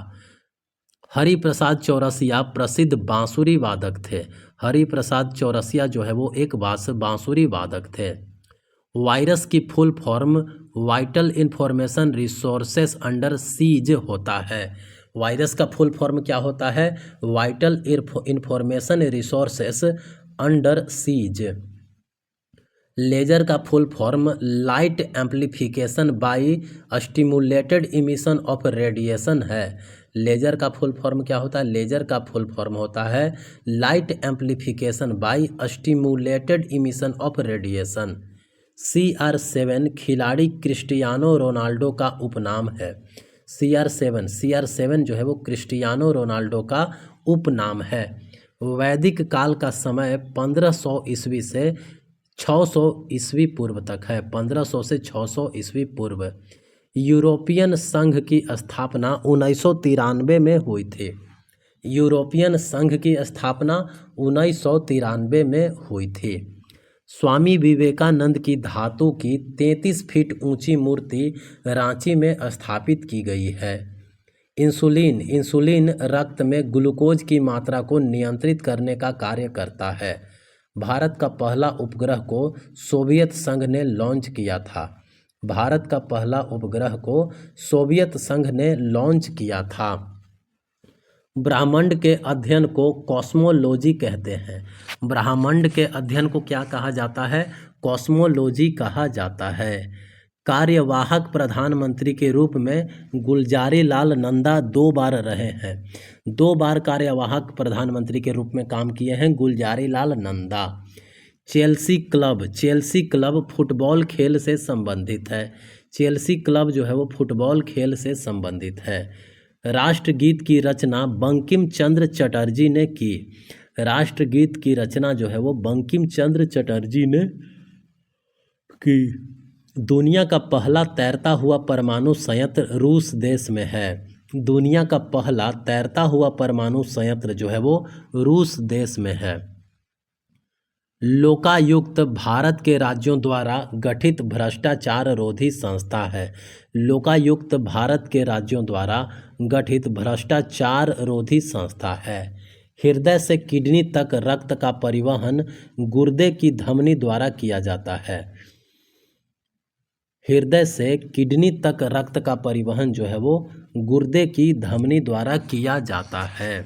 हरिप्रसाद चौरसिया प्रसिद्ध बांसुरी वादक थे। हरिप्रसाद चौरसिया जो है वो एक बांसुरी वादक थे। वायरस की full form vital information resources under siege होता है। वायरस का फुल फॉर्म क्या होता है? Vital information resources under siege. Laser का full form light amplification by stimulated emission of radiation है। लेजर का फुल फॉर्म क्या होता है? लेजर का फुल फॉर्म होता है light amplification by stimulated emission of radiation. CR7 खिलाड़ी क्रिस्टियानो रोनाल्डो का उपनाम है। CR7 जो है वो क्रिस्टियानो रोनाल्डो का उपनाम है। वैदिक काल का समय 1500 ईस्वी से 600 ईस्वी पूर्व तक है। 1500 से 600 ईस्वी पूर्व। यूरोपियन संघ की स्थापना 1993 में हुई थी। यूरोपियन संघ की स्थापना 1993 में हुई थी। स्वामी विवेकानंद की धातु की 33 फीट ऊंची मूर्ति रांची में स्थापित की गई है। इंसुलिन रक्त में ग्लूकोज की मात्रा को नियंत्रित करने का कार्य करता है। भारत का पहला उपग्रह को सोवियत संघ ने लॉन्च किया था। भारत का पहला उपग्रह को सोवियत संघ ने लॉन्च किया था। ब्रह्मांड के अध्ययन को कॉस्मोलॉजी कहते हैं। ब्रह्मांड के अध्ययन को क्या कहा जाता है? कॉस्मोलॉजी कहा जाता है। कार्यवाहक प्रधानमंत्री के रूप में गुलजारी लाल नंदा 2 बार रहे हैं। 2 बार कार्यवाहक प्रधानमंत्री के रूप में काम किए हैं Gulzari Lal Nanda. Chelsea club football खेल से संबंधित है। चेल्सी क्लब जो है वो फुटबॉल खेल से संबंधित है। राष्ट्रगीत की रचना बंकिम चंद्र चटर्जी ने की। राष्ट्रगीत की रचना जो है वो बंकिम चंद्र चटर्जी ने की। दुनिया का पहला तैरता हुआ परमाणु संयंत्र रूस देश में है। दुनिया का पहला तैरता हुआ परमाणु संयंत्र जो है वो रूस देश में है। लोकायुक्त भारत के राज्यों द्वारा गठित भ्रष्टाचार रोधी संस्था है। लोकायुक्त भारत के राज्यों द्वारा गठित भ्रष्टाचार रोधी संस्था है। हृदय से किडनी तक रक्त का परिवहन गुर्दे की धमनी द्वारा किया जाता है। हृदय से किडनी तक रक्त का परिवहन जो है वो गुर्दे की धमनी द्वारा किया जाता है।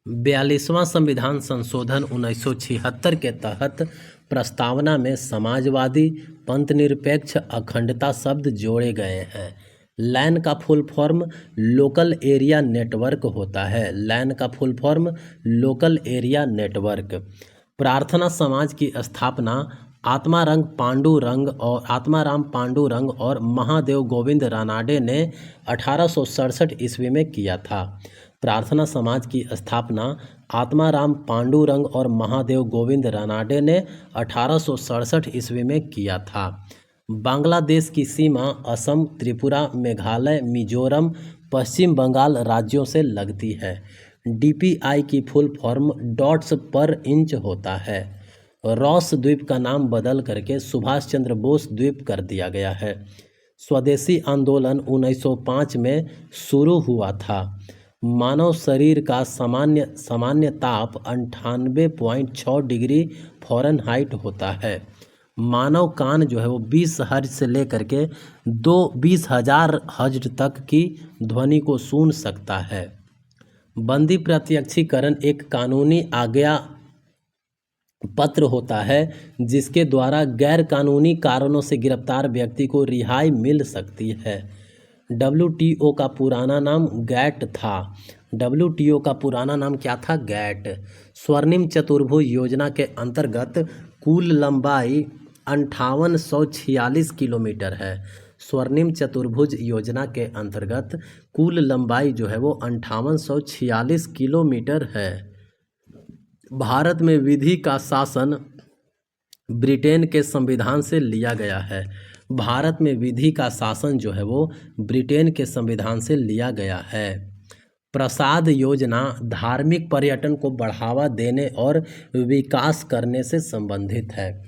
42वां संविधान संशोधन 1976 के तहत प्रस्तावना में समाजवादी, पंथनिरपेक्ष, अखंडता शब्द जोड़े गए हैं। लैन का full form local area network होता है। लैन का full form local area network. प्रार्थना समाज की स्थापना आत्माराम पांडुरंग और महादेव गोविंद रानाडे ने 1867 ईस्वी में किया था। प्रार्थना समाज की स्थापना आत्माराम पांडुरंग और महादेव गोविंद रानाडे ने 1867 ईस्वी में किया था। बांग्लादेश की सीमा असम, त्रिपुरा, मेघालय, मिजोरम, पश्चिम बंगाल राज्यों से लगती है। डीपीआई की फुल फॉर्म डॉट्स पर इंच होता है। रॉस द्वीप का नाम बदल करके सुभाष चंद्र बोस द्वीप कर दिया गया है। स्वदेशी आंदोलन 1905 में शुरू हुआ था। मानव शरीर का सामान्य ताप 98.6 डिग्री फ़ारेनहाइट होता है। मानव कान जो है वो 20 हर्ट्ज से लेकर के 20,000 हर्ट्ज तक की ध्वनि को सुन सकता है। बंदी प्रत्यक्षीकरण एक कानूनी आज्ञा पत्र होता है जिसके द्वारा गैर कानूनी कारणों से गिरफ्तार व्यक्ति को रिहाई मिल सकती है। WTO का पुराना नाम गैट था। WTO का पुराना नाम क्या था? गैट। स्वर्णिम चतुर्भुज योजना के अंतर्गत कुल लंबाई 5846 किलोमीटर है। स्वर्णिम चतुर्भुज योजना के अंतर्गत कुल लंबाई जो है वो 5846 किलोमीटर है। भारत में विधि का शासन ब्रिटेन के संविधान से लिया गया है। भारत में विधि का शासन जो है वो ब्रिटेन के संविधान से लिया गया है। प्रसाद योजना धार्मिक पर्यटन को बढ़ावा देने और विकास करने से संबंधित है।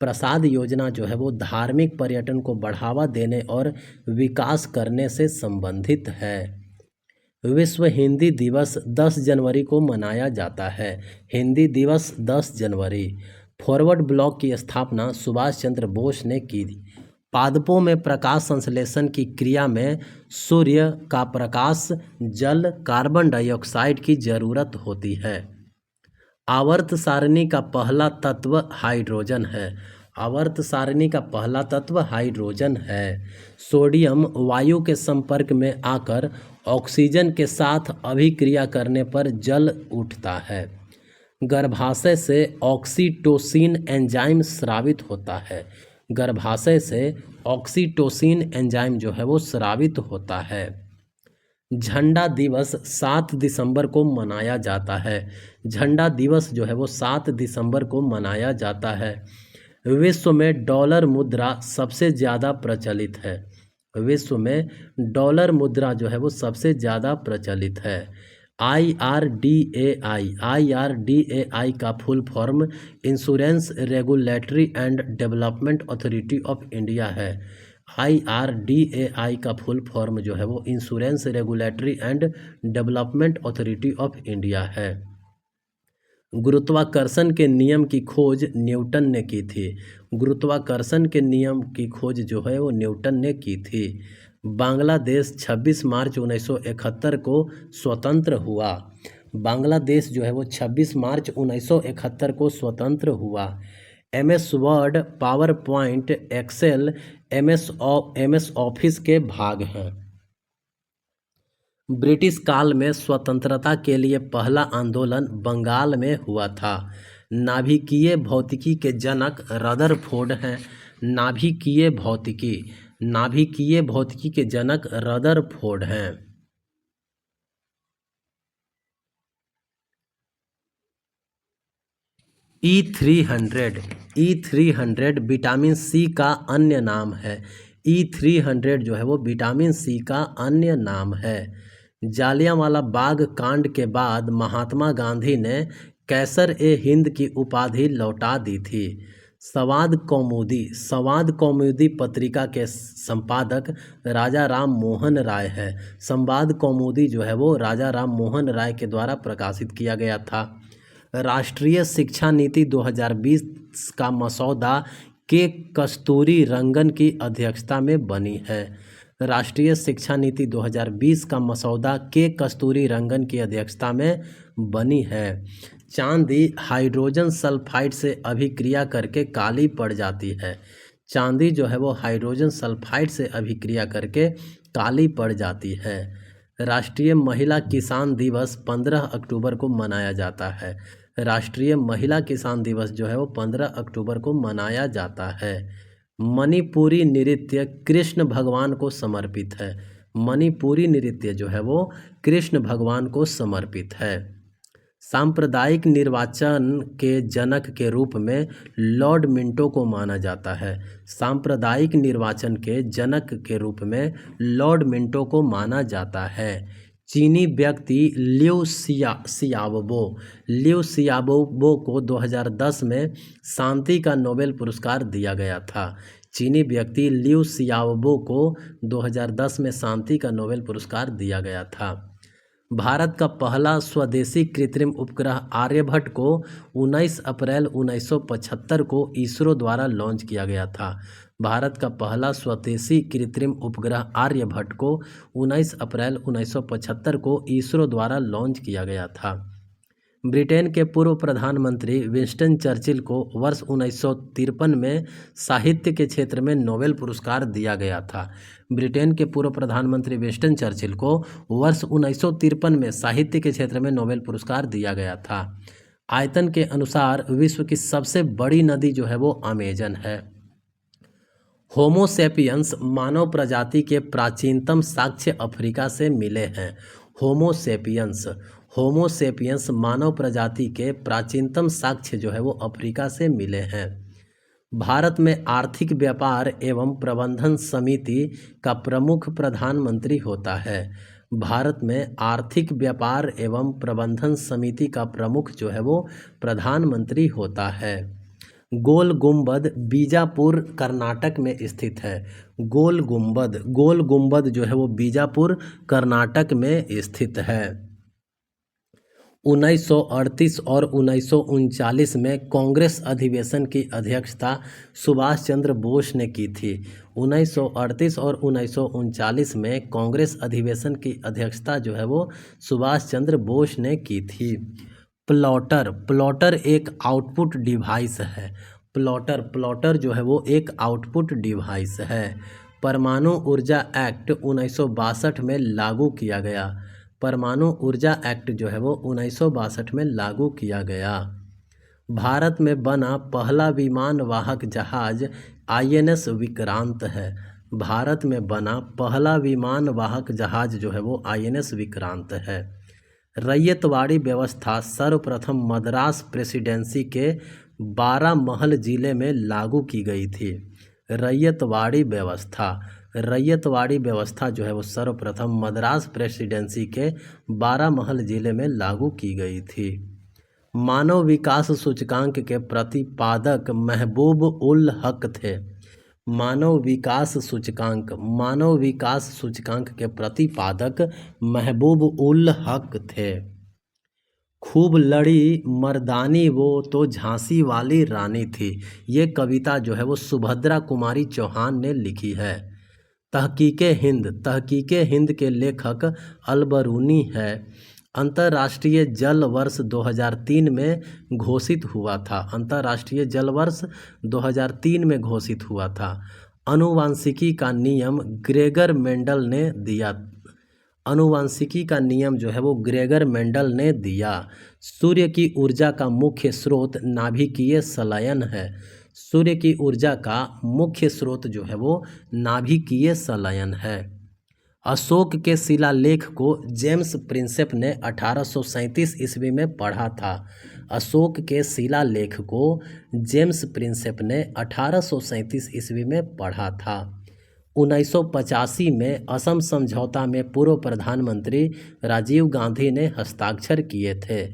प्रसाद योजना जो है वो धार्मिक पर्यटन को बढ़ावा देने और विकास करने से संबंधित है। विश्व हिंदी दिवस 10 जनवरी को मनाया जाता है। हिंदी दिवस 10 जनवरी। फॉरवर्ड ब्लॉक की स्थापना सुभाष चंद्र बोस ने की। पादपों में प्रकाश संश्लेषण की क्रिया में सूर्य का प्रकाश, जल, कार्बन डाइऑक्साइड की जरूरत होती है। आवर्त सारणी का पहला तत्व हाइड्रोजन है। आवर्त सारणी का पहला तत्व हाइड्रोजन है। सोडियम वायु के संपर्क में आकर ऑक्सीजन के साथ अभिक्रिया करने पर जल उठता है। गर्भाशय से ऑक्सीटोसिन एंजाइम स्रावित होता है। गर्भाशय से ऑक्सीटोसिन एंजाइम जो है वो स्रावित होता है। झंडा दिवस 7 दिसंबर को मनाया जाता है। झंडा दिवस जो है वो 7 दिसंबर को मनाया जाता है। विश्व में डॉलर मुद्रा सबसे ज़्यादा प्रचलित है। विश्व में डॉलर मुद्रा जो है वो सबसे ज़्यादा प्रचलित है। IRDAI का full form insurance regulatory and development authority of India है। IRDAI का फुल फॉर्म जो है वो insurance regulatory and development authority of India है। गुरुत्वाकर्षण के नियम की खोज न्यूटन ने की थी। गुरुत्वाकर्षण के नियम की खोज जो है वो न्यूटन ने की थी। बांग्लादेश 26 मार्च 1971 को स्वतंत्र हुआ। बांग्लादेश जो है वो 26 मार्च 1971 को स्वतंत्र हुआ। MS word, power point, excel MS office के भाग हैं। ब्रिटिश काल में स्वतंत्रता के लिए पहला आंदोलन बंगाल में हुआ था। नाभिकीय भौतिकी के जनक रदरफोर्ड हैं। नाभिकीय भौतिकी के जनक रदरफोर्ड हैं। E300 विटामिन सी का अन्य नाम है। E300 जो है वो विटामिन सी का अन्य नाम है। जालियांवाला बाग कांड के बाद महात्मा गांधी ने कैसर-ए-हिंद की उपाधि लौटा दी थी। संवाद कौमुदी पत्रिका के संपादक राजा राम मोहन राय है। संवाद कौमुदी जो है वो राजा राम मोहन राय के द्वारा प्रकाशित किया गया था। राष्ट्रीय शिक्षा नीति 2020 का मसौदा के कस्तूरी रंगन की अध्यक्षता में बनी है। राष्ट्रीय शिक्षा नीति 2020 का मसौदा के कस्तूरी रंगन की अध्यक्षता में बनी है। चांदी हाइड्रोजन सल्फाइड से अभिक्रिया करके काली पड़ जाती है। चांदी जो है वो हाइड्रोजन सल्फाइड से अभिक्रिया करके काली पड़ जाती है। राष्ट्रीय महिला किसान दिवस 15 अक्टूबर को मनाया जाता है। राष्ट्रीय महिला किसान दिवस जो है वो 15 अक्टूबर को मनाया जाता है। मणिपुरी नृत्य कृष्ण भगवान को समर्पित है। मणिपुरी नृत्य जो है वो कृष्ण भगवान को समर्पित है। सांप्रदायिक निर्वाचन के जनक के रूप में लॉर्ड मिंटो को माना जाता है। सांप्रदायिक निर्वाचन के जनक के रूप में लॉर्ड मिंटो को माना जाता है। चीनी व्यक्ति लिउ सियाबो को 2010 में शांति का नोबेल पुरस्कार दिया गया था। चीनी व्यक्ति लिउ सियाबो को 2010 में शांति का नोबेल पुरस्कार दिया गया था। भारत का पहला स्वदेशी कृत्रिम उपग्रह आर्यभट्ट को 19 अप्रैल 1975 को इसरो द्वारा लॉन्च किया गया था। भारत का पहला स्वदेशी कृत्रिम उपग्रह आर्यभट्ट को 19 अप्रैल 1975 को इसरो द्वारा लॉन्च किया गया था। ब्रिटेन के पूर्व प्रधानमंत्री विंस्टन चर्चिल को वर्ष 1953 में साहित्य के क्षेत्र में नोबेल पुरस्कार दिया गया था। ब्रिटेन के पूर्व प्रधानमंत्री विंस्टन चर्चिल को वर्ष 1953 में साहित्य के क्षेत्र में नोबेल पुरस्कार दिया गया था। आयतन के अनुसार विश्व की सबसे बड़ी नदी जो है वो अमेजन है। होमो सेपियंस मानव प्रजाति के प्राचीनतम साक्ष्य अफ्रीका से मिले हैं। होमो सेपियंस मानव प्रजाति के प्राचीनतम साक्ष्य जो है वो अफ्रीका से मिले हैं। भारत में आर्थिक व्यापार एवं प्रबंधन समिति का प्रमुख प्रधानमंत्री होता है। भारत में आर्थिक व्यापार एवं प्रबंधन समिति का प्रमुख जो है वो प्रधानमंत्री होता है। गोल गुंबद बीजापुर कर्नाटक में स्थित है। गोल गुंबद जो है वो बीजापुर कर्नाटक में स्थित है। 1938 और 1939 में कांग्रेस अधिवेशन की अध्यक्षता सुभाष चंद्र बोस ने की थी। 1938 और 1939 में कांग्रेस अधिवेशन की अध्यक्षता जो है वो सुभाष चंद्र बोस ने की थी। प्लॉटर एक आउटपुट डिवाइस है। प्लॉटर जो है वो एक आउटपुट डिवाइस है। परमाणु ऊर्जा एक्ट 1962 में लागू किया गया। परमाणु ऊर्जा एक्ट जो है वो 1962 में लागू किया गया। भारत में बना पहला विमान वाहक जहाज INS विक्रांत है। भारत में बना पहला विमान वाहक जहाज जो है वो INS विक्रांत है। रैयतवाड़ी व्यवस्था सर्वप्रथम मद्रास प्रेसिडेंसी के बारामहल जिले में लागू की गई थी। रैयतवाड़ी व्यवस्था जो है वो सर्वप्रथम मद्रास प्रेसिडेंसी के बारामहल जिले में लागू की गई थी। मानव विकास सूचकांक के प्रतिपादक महबूब उल हक थे। मानव विकास सूचकांक के प्रतिपादक महबूब उल हक थे। खूब लड़ी मर्दानी वो तो झांसी वाली रानी थी। ये कविता जो है वो सुभद्रा कुमारी चौहान ने लिखी है। तहकीके हिंद के लेखक अलबरूनी है। अंतर्राष्ट्रीय जल वर्ष 2003 में घोषित हुआ था। अंतर्राष्ट्रीय जल वर्ष 2003 में घोषित हुआ था। आनुवांशिकी का नियम ग्रेगर मेंडल ने दिया। आनुवांशिकी का नियम जो है वो ग्रेगर मेंडल ने दिया। सूर्य की ऊर्जा का मुख्य स्रोत नाभिकीय संलयन है। सूर्य की ऊर्जा का मुख्य स्रोत जो है वो नाभिकीय संलयन है। अशोक के शिलालेख को जेम्स प्रिंसेप ने 1837 ईस्वी में पढ़ा था। अशोक के शिलालेख को जेम्स प्रिंसेप ने 1837 ईस्वी में पढ़ा था। 1985 में असम समझौता में पूर्व प्रधानमंत्री राजीव गांधी ने हस्ताक्षर किए थे।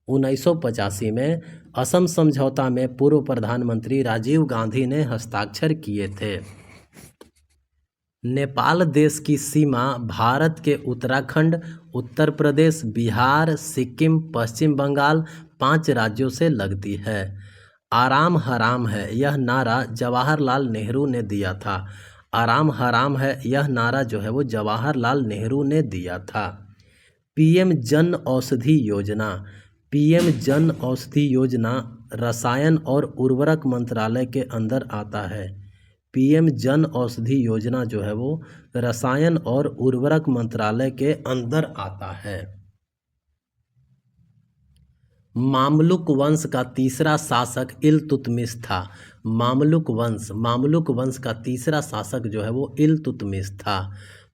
1985 में असम समझौता में पूर्व प्रधानमंत्री राजीव गांधी ने हस्ताक्षर किए थे। नेपाल देश की सीमा भारत के उत्तराखंड, उत्तर प्रदेश, बिहार, सिक्किम, पश्चिम बंगाल 5 राज्यों से लगती है। आराम हराम है यह नारा जवाहरलाल नेहरू ने दिया था। आराम हराम है यह नारा जो है वो जवाहरलाल नेहरू ने दिया था। पीएम जन औषधि योजना रसायन और उर्वरक मंत्रालय के अंदर आता है। पीएम जन औषधि योजना जो है वो रसायन और उर्वरक मंत्रालय के अंदर आता है। मामलुक वंश का तीसरा शासक इल्तुतमिश था। मामलुक वंश का तीसरा शासक जो है वो इल्तुतमिश था।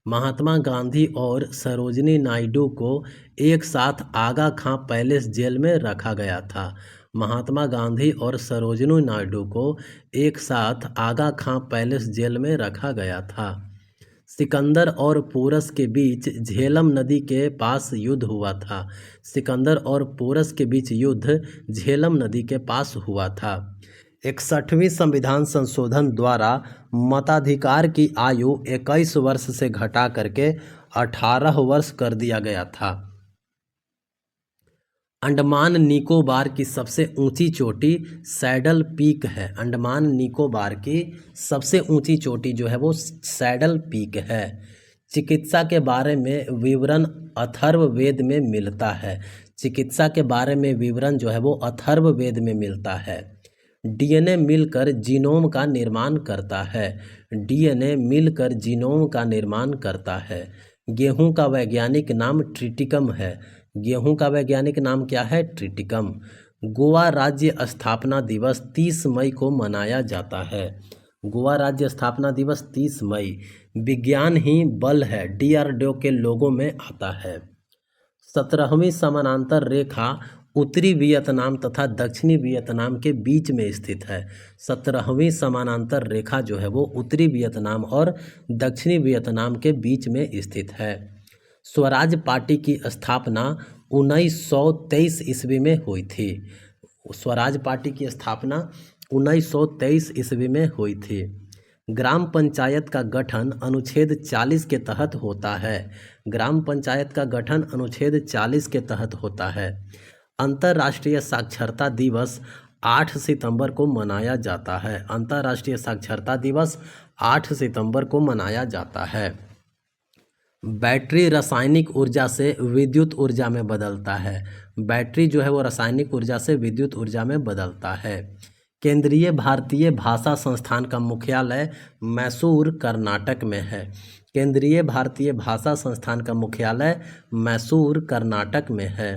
महात्मा गांधी और सरोजिनी नायडू को एक साथ आगा खां पैलेस जेल में रखा गया था। महात्मा गांधी और सरोजिनी नायडू को एक साथ आगा खां पैलेस जेल में रखा गया था। सिकंदर और पोरस के बीच झेलम नदी के पास युद्ध हुआ था। सिकंदर और पोरस के बीच युद्ध झेलम नदी के पास हुआ था। 61वीं संविधान संशोधन द्वारा मताधिकार की आयु 21 वर्ष से घटा करके 18 वर्ष कर दिया गया था। अंडमान निकोबार की सबसे ऊंची चोटी सैडल पीक है। अंडमान निकोबार की सबसे ऊंची चोटी जो है वो सैडल पीक है। चिकित्सा के बारे में विवरण अथर्ववेद में मिलता है। चिकित्सा के बारे में विवरण जो है वो अथर्ववेद में मिलता है। डीएनए मिलकर जीनोम का निर्माण करता है। डीएनए मिलकर जीनोम का निर्माण करता है। गेहूं का वैज्ञानिक नाम ट्रिटिकम है। गेहूं का वैज्ञानिक नाम क्या है? ट्रिटिकम। गोवा राज्य स्थापना दिवस 30 मई को मनाया जाता है। गोवा राज्य स्थापना दिवस 30 मई। विज्ञान ही बल है डीआरडीओ के लोगों में आता है। 17वीं समानांतर रेखा उत्तरी वियतनाम तथा दक्षिणी वियतनाम के बीच में स्थित है। 17वीं समानांतर रेखा जो है वो उत्तरी वियतनाम और दक्षिणी वियतनाम के बीच में स्थित है। स्वराज पार्टी की स्थापना 1923 ईस्वी में हुई थी। स्वराज पार्टी की स्थापना 1923 ईस्वी में हुई थी। ग्राम पंचायत का गठन अनुच्छेद 40 के तहत होता है। ग्राम पंचायत का गठन अनुच्छेद 40 के तहत होता है। अंतर्राष्ट्रीय साक्षरता दिवस 8 सितंबर को मनाया जाता है। अंतर्राष्ट्रीय साक्षरता दिवस 8 सितंबर को मनाया जाता है। बैटरी रासायनिक ऊर्जा से विद्युत ऊर्जा में बदलता है। बैटरी जो है वो रासायनिक ऊर्जा से विद्युत ऊर्जा में बदलता है। केंद्रीय भारतीय भाषा संस्थान का मुख्यालय मैसूर कर्नाटक में है। केंद्रीय भारतीय भाषा संस्थान का मुख्यालय मैसूर कर्नाटक में है।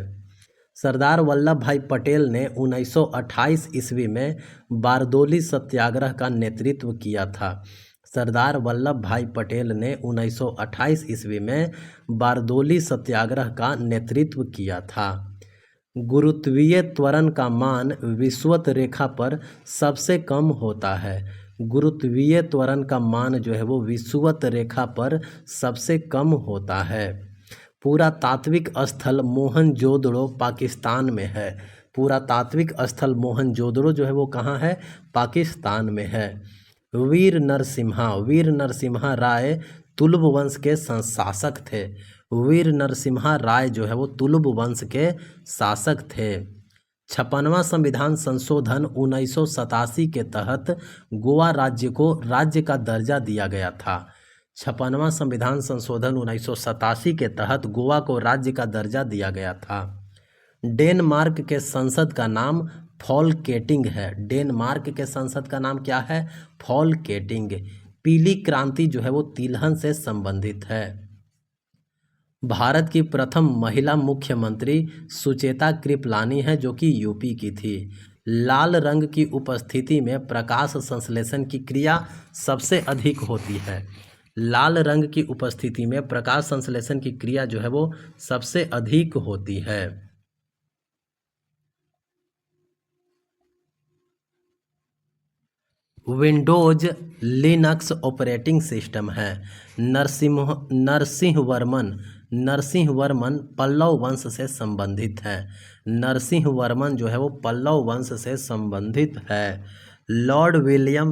सरदार वल्लभ भाई पटेल ने 1928 ईस्वी में बारदोली सत्याग्रह का नेतृत्व किया था। सरदार वल्लभ भाई पटेल ने 1928 ईस्वी में बारदोली सत्याग्रह का नेतृत्व किया था। गुरुत्वीय त्वरण का मान विषुवत रेखा पर सबसे कम होता है। गुरुत्वीय त्वरण का मान जो है वो विषुवत रेखा पर सबसे कम होता है। पुरातात्विक स्थल मोहनजोदड़ो पाकिस्तान में है। पुरातात्विक स्थल मोहनजोदड़ो जो है वो कहाँ है? पाकिस्तान में है। वीर नरसिम्हा राय तुलुब वंश के शासक थे। वीर नरसिम्हा राय जो है वो तुलुब वंश के शासक थे। 56वां संविधान संशोधन 1987 के तहत गोवा राज्य को राज्य का दर्जा दिया गया था। 56वां संविधान संशोधन 1987 के तहत गोवा को राज्य का दर्जा दिया गया था। डेनमार्क के संसद का नाम फॉलकेटिंग है। डेनमार्क के संसद का नाम क्या है? फॉलकेटिंग। पीली क्रांति जो है वो तिलहन से संबंधित है। भारत की प्रथम महिला मुख्यमंत्री सुचेता कृपलानी है जो कि यूपी की थी। लाल रंग की उपस्थिति में प्रकाश संश्लेषण की क्रिया सबसे अधिक होती है। लाल रंग की उपस्थिति में प्रकाश संश्लेषण की क्रिया जो है वो सबसे अधिक होती है। विंडोज लिनक्स ऑपरेटिंग सिस्टम है। नरसिंह वर्मन पल्लव वंश से संबंधित है। नरसिंह वर्मन जो है वो पल्लव वंश से संबंधित है। लॉर्ड विलियम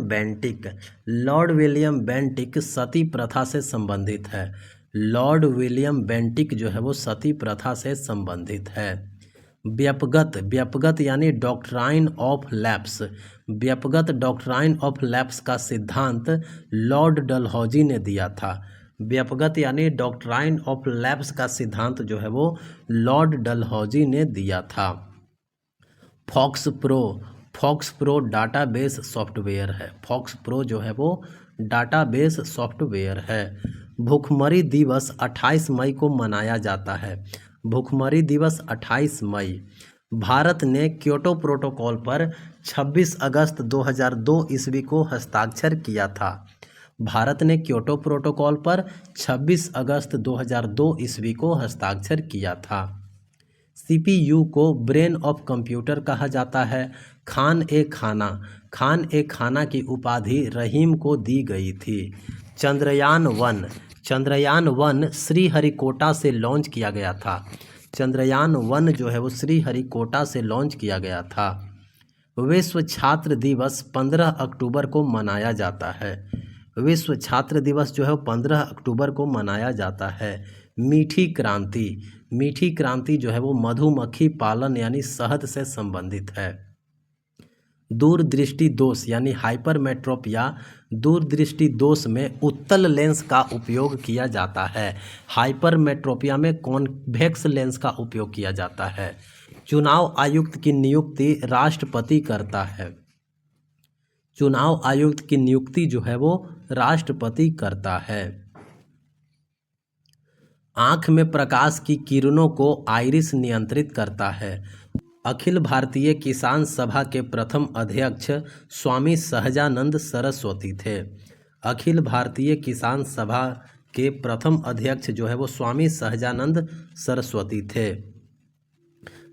बेंटिक सती प्रथा से संबंधित है। लॉर्ड विलियम बेंटिक जो है वो सती प्रथा से संबंधित है। व्यपगत यानी डॉक्ट्राइन ऑफ लैप्स। व्यपगत डॉक्ट्राइन ऑफ लैप्स का सिद्धांत लॉर्ड डलहौजी ने दिया था। व्यपगत यानी डॉक्ट्राइन ऑफ लैप्स का सिद्धांत जो है वो लॉर्ड डलहौजी ने दिया था। फॉक्स प्रो डाटाबेस सॉफ्टवेयर है। फॉक्स प्रो जो है वो डाटाबेस सॉफ्टवेयर है। भूखमरी दिवस 28 मई को मनाया जाता है। भूखमरी दिवस 28 मई। भारत ने क्योटो प्रोटोकॉल पर 26 अगस्त 2002 ईस्वी को हस्ताक्षर किया था। भारत ने क्योटो प्रोटोकॉल पर 26 अगस्त 2002 ईस्वी को हस्ताक्षर किया था। सीपीयू को ब्रेन ऑफ कंप्यूटर कहा जाता है। खान ए खाना की उपाधि रहीम को दी गई थी। चंद्रयान 1 श्रीहरिकोटा से लॉन्च किया गया था। चंद्रयान 1 जो है वो श्रीहरिकोटा से लॉन्च किया गया था। विश्व छात्र दिवस 15 अक्टूबर को मनाया जाता है। विश्व छात्र दिवस जो है वो 15 अक्टूबर को मनाया जाता है। मीठी क्रांति जो है वो मधुमक्खी पालन यानी शहद से संबंधित है। दूरदृष्टि दोष यानी हाइपरमेट्रोपिया, दूरदृष्टि दोष में उत्तल लेंस का उपयोग किया जाता है। हाइपरमेट्रोपिया में कॉन्वेक्स लेंस का उपयोग किया जाता है। चुनाव आयुक्त की नियुक्ति राष्ट्रपति करता है। चुनाव आयुक्त की नियुक्ति जो है वो राष्ट्रपति करता है। आँख में प्रकाश की किरणों को आइरिस नियंत्रित करता है। अखिल भारतीय किसान सभा के प्रथम अध्यक्ष स्वामी सहजानंद सरस्वती थे। अखिल भारतीय किसान सभा के प्रथम अध्यक्ष जो है वो स्वामी सहजानंद सरस्वती थे।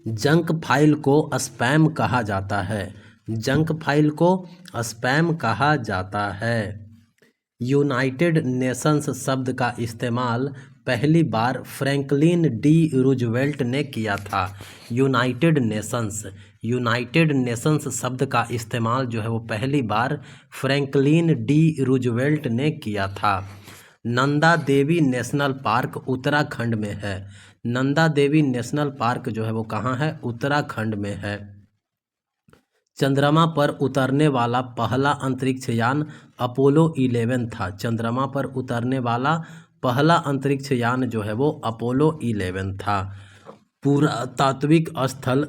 जंक फाइल को स्पैम कहा जाता है। जंक फाइल को स्पैम कहा जाता है। यूनाइटेड नेशंस शब्द का इस्तेमाल पहली बार फ्रैंकलिन डी रूजवेल्ट ने किया था। यूनाइटेड नेशंस शब्द का इस्तेमाल जो है वो पहली बार फ्रैंकलिन डी रूजवेल्ट ने किया था। नंदा देवी नेशनल पार्क उत्तराखंड में है। नंदा देवी नेशनल पार्क जो है वो कहाँ है? उत्तराखंड में है। चंद्रमा पर उतरने वाला पहला अंतरिक्ष यान अपोलो 11 था। चंद्रमा पर उतरने वाला पहला अंतरिक्ष यान जो है वो अपोलो 11 था। पुरातात्विक स्थल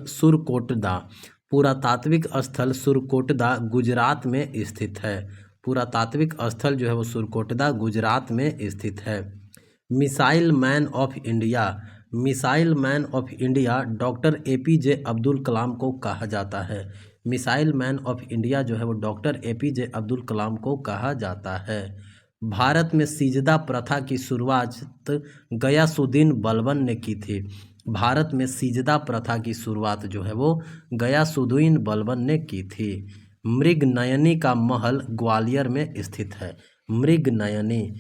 सुरकोटदा गुजरात में स्थित है। पुरातात्विक स्थल जो है वो सुरकोटदा गुजरात में स्थित है। Missile man of India doctor APJ Abdul Kalam को कहा जाता है। मिसाइल मैन ऑफ इंडिया जो है वो डॉक्टर एपीजे अब्दुल कलाम को कहा जाता है। भारत में सिजदा प्रथा की शुरुआत गयासुद्दीन बलबन ने की थी। भारत में सिजदा प्रथा की शुरुआत जो है वो गयासुद्दीन बलबन ने की थी। मृगनयनी का महल ग्वालियर में स्थित है। मृगनयनी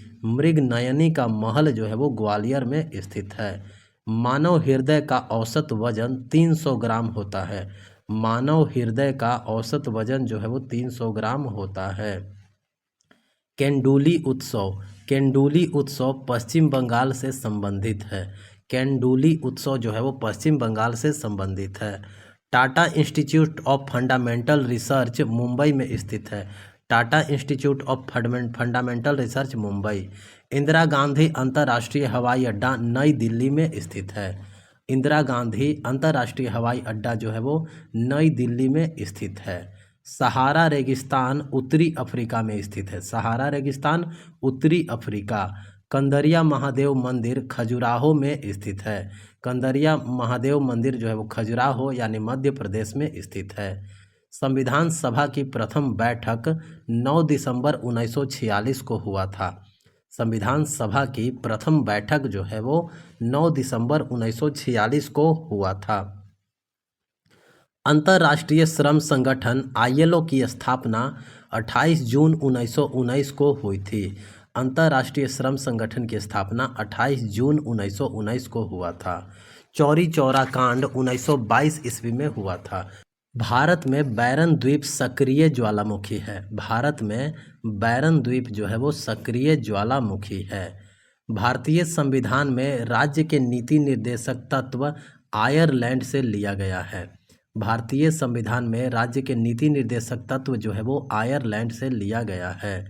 का महल जो है वो ग्वालियर में स्थित है। मानव हृदय का औसत वजन 300 ग्राम होता है। मानव हृदय का औसत वजन जो है वो 300 ग्राम होता है। केंडुली उत्सव पश्चिम बंगाल से संबंधित है। केंडुली उत्सव जो है वो पश्चिम बंगाल से संबंधित है। Tata institute of fundamental research Mumbai में स्थित है। Tata institute of fundamental research Mumbai. Indira Gandhi अंतर्राष्ट्रीय हवाई अड्डा नई दिल्ली में स्थित है। इंदिरा गांधी अंतर्राष्ट्रीय हवाई अड्डा जो है वो नई दिल्ली में स्थित है। सहारा रेगिस्तान उत्तरी अफ्रीका में स्थित है। सहारा रेगिस्तान उत्तरी अफ्रीका। कंदरिया महादेव मंदिर खजुराहो में स्थित है। कंदरिया महादेव मंदिर जो है वो खजुराहो यानी मध्य प्रदेश में स्थित है। संविधान सभा की प्रथम बैठक 9 दिसंबर 1946 को हुआ था। संविधान सभा की प्रथम बैठक जो है वो 9 दिसंबर 1946 को हुआ था। अंतर्राष्ट्रीय श्रम संगठन ILO की स्थापना 28 जून 1919 को हुई थी। अंतर्राष्ट्रीय श्रम संगठन की स्थापना 28 जून 1919 को हुआ था। चौरी चौरा कांड 1922 ईस्वी में हुआ था। भारत में बैरन द्वीप सक्रिय ज्वालामुखी है। भारत में बैरन द्वीप जो है वो सक्रिय ज्वालामुखी है। भारतीय संविधान में राज्य के नीति निर्देशक तत्व आयरलैंड से लिया गया है। भारतीय संविधान में राज्य के नीति निर्देशक तत्व जो है वो आयरलैंड से लिया गया है।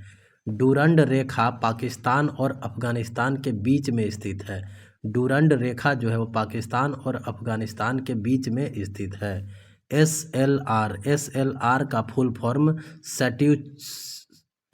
डूरंड रेखा पाकिस्तान और अफगानिस्तान के बीच में स्थित है। डूरंड रेखा जो है वो पाकिस्तान और अफगानिस्तान के बीच में स्थित है। SLR का full form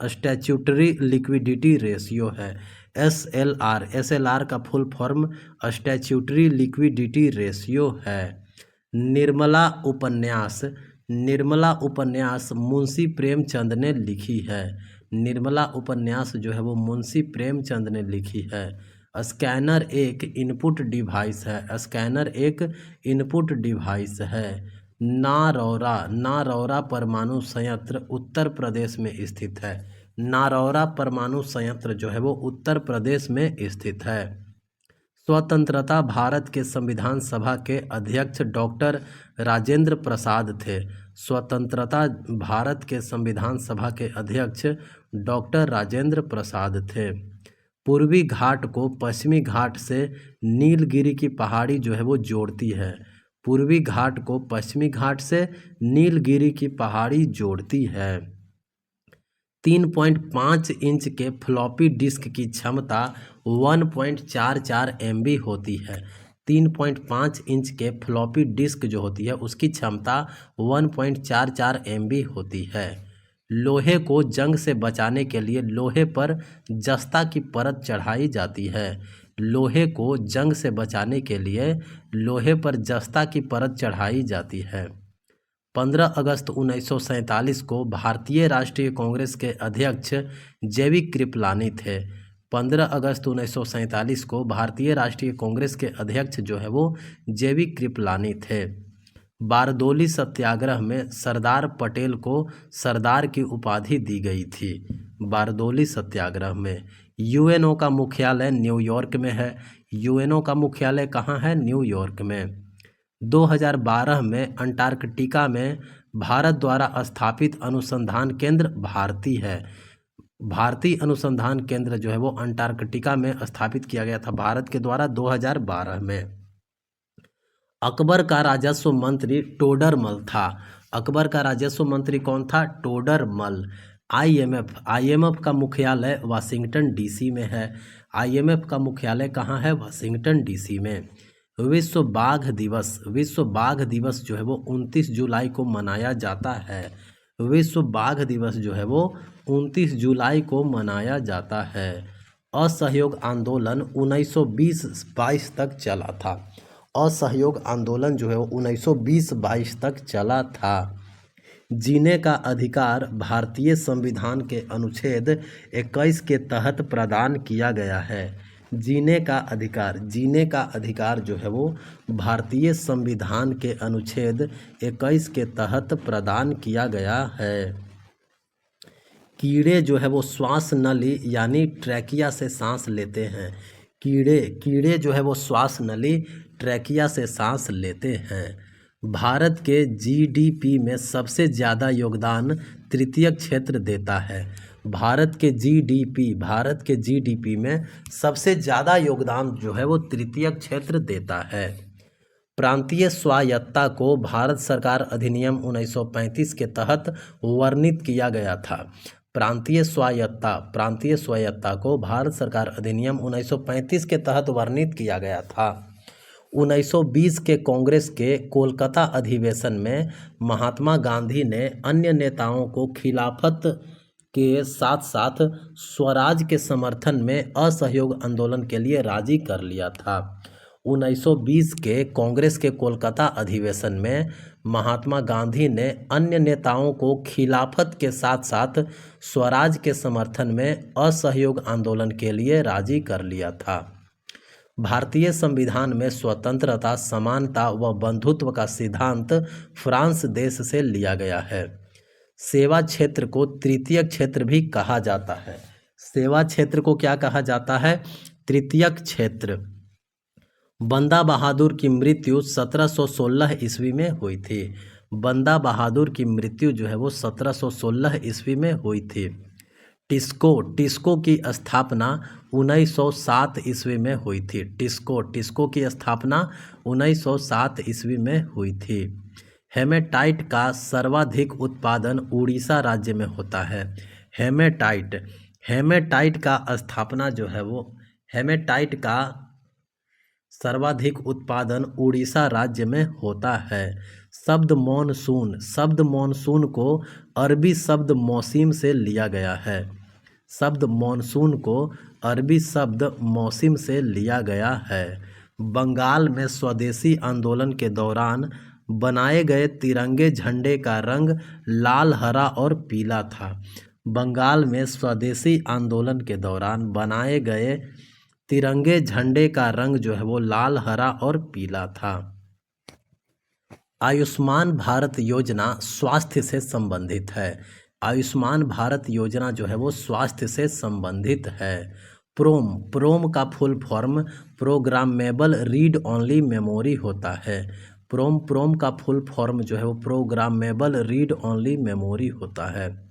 statutory liquidity ratio है। SLR का full form statutory liquidity ratio है। निर्मला उपन्यास, निर्मला उपन्यास मुंशी प्रेमचंद ने लिखी है। निर्मला उपन्यास जो है वो मुंशी प्रेमचंद ने लिखी है। स्कैनर एक इनपुट डिवाइस है। स्कैनर एक इनपुट डिवाइस है। नारौरा, नारौरा परमाणु संयंत्र उत्तर प्रदेश में स्थित है। नारौरा परमाणु संयंत्र जो है वो उत्तर प्रदेश में स्थित है। स्वतंत्रता भारत के संविधान सभा के अध्यक्ष डॉक्टर राजेंद्र प्रसाद थे। स्वतंत्रता भारत के संविधान सभा के अध्यक्ष डॉक्टर राजेंद्र प्रसाद थे। पूर्वी घाट को पश्चिमी घाट से नीलगिरी की पहाड़ी जो है वो जोड़ती है। पूर्वी घाट को पश्चिमी घाट से नीलगिरी की पहाड़ी जोड़ती है। 3.5 इंच के फ्लॉपी डिस्क की क्षमता 1.44 MB होती है। 3.5 इंच के फ्लॉपी डिस्क जो होती है उसकी क्षमता 1.44 MB होती है। लोहे को जंग से बचाने के लिए लोहे पर जस्ता की परत चढ़ाई जाती है। लोहे को जंग से बचाने के लिए लोहे पर जस्ता की परत चढ़ाई जाती है। 15 अगस्त 1947 को भारतीय राष्ट्रीय कांग्रेस के अध्यक्ष जेवी कृपलानी थे। 15 अगस्त 1947 को भारतीय राष्ट्रीय कांग्रेस के अध्यक्ष जो है वो जेवी कृपलानी थे। बारदोली सत्याग्रह में सरदार पटेल को सरदार की उपाधि दी गई थी। बारदोली सत्याग्रह में यूएनओ का मुख्यालय न्यूयॉर्क में है। यूएनओ का मुख्यालय कहाँ है? न्यूयॉर्क में। 2012 में अंटार्कटिका में भारत द्वारा स्थापित अनुसंधान केंद्र भारती है। भारतीय अनुसंधान केंद्र जो है वो अंटार्कटिका में स्थापित किया गया था भारत के द्वारा 2012 में। अकबर का राजस्व मंत्री टोडरमल था। अकबर का राजस्व मंत्री कौन था? टोडरमल। आईएमएफ का मुख्यालय वाशिंगटन डीसी में है। आईएमएफ का मुख्यालय कहाँ है? वाशिंगटन डीसी में। विश्व बाघ दिवस, विश्व बाघ दिवस जो है वो 29 जुलाई को मनाया जाता है। विश्व बाघ दिवस जो है वो 29 जुलाई को मनाया जाता है। असहयोग आंदोलन 1920-22 तक चला था। असहयोग आंदोलन जो है वो 1920-22 तक चला था। जीने का अधिकार भारतीय संविधान के अनुच्छेद 21 के तहत प्रदान किया गया है। जीने का अधिकार, जीने का अधिकार जो है वो भारतीय संविधान के अनुच्छेद 21 के तहत प्रदान किया गया है। कीड़े जो है वो श्वास नली यानी ट्रैकिया से सांस लेते हैं। कीड़े जो है वो श्वास नली ट्रैकिया से सांस लेते हैं। भारत के जीडीपी में सबसे ज़्यादा योगदान तृतीय क्षेत्र देता है। भारत के जीडीपी में सबसे ज़्यादा योगदान जो है वो तृतीय क्षेत्र देता है। प्रांतीय स्वायत्तता को भारत सरकार अधिनियम 1935 के तहत वर्णित किया गया था। प्रांतीय स्वायत्तता को भारत सरकार अधिनियम 1935 के तहत वर्णित किया गया था। 1920 के कांग्रेस के कोलकाता अधिवेशन में महात्मा गांधी ने अन्य नेताओं को खिलाफत के साथ साथ स्वराज के समर्थन में असहयोग आंदोलन के लिए राजी कर लिया था। 1920 के कांग्रेस के कोलकाता अधिवेशन में महात्मा गांधी ने अन्य नेताओं को खिलाफत के साथ साथ स्वराज के समर्थन में असहयोग आंदोलन के लिए राजी कर लिया था। भारतीय संविधान में स्वतंत्रता, समानता व बंधुत्व का सिद्धांत फ्रांस देश से लिया गया है। सेवा क्षेत्र को तृतीय क्षेत्र भी कहा जाता है। सेवा क्षेत्र को क्या कहा जाता है? तृतीय क्षेत्र। बंदा बहादुर की मृत्यु 1716 ईस्वी में हुई थी। बंदा बहादुर की मृत्यु जो है वो 1716 ईस्वी में हुई थी। टिस्को की स्थापना 1907 ईस्वी में हुई थी। टिस्को की स्थापना 1907 ईस्वी में हुई थी। हेमेटाइट का सर्वाधिक उत्पादन उड़ीसा राज्य में होता है। हेमेटाइट का स्थापना जो है वो हेमेटाइट का सर्वाधिक उत्पादन उड़ीसा राज्य में होता है। शब्द मॉनसून को अरबी शब्द मौसिम से लिया गया है। शब्द मॉनसून को अरबी शब्द मौसिम से लिया गया है। बंगाल में स्वदेशी आंदोलन के दौरान बनाए गए तिरंगे झंडे का रंग लाल, हरा और पीला था। बंगाल में स्वदेशी आंदोलन के दौरान बनाए गए तिरंगे झंडे का रंग जो है वो लाल, हरा और पीला था। आयुष्मान भारत योजना स्वास्थ्य से संबंधित है। आयुष्मान भारत योजना जो है वो स्वास्थ्य से संबंधित है। प्रोम का full form programmable read only memory होता है। प्रोम का फुल फॉर्म जो है वो प्रोग्रामेबल रीड ओनली मेमोरी होता है।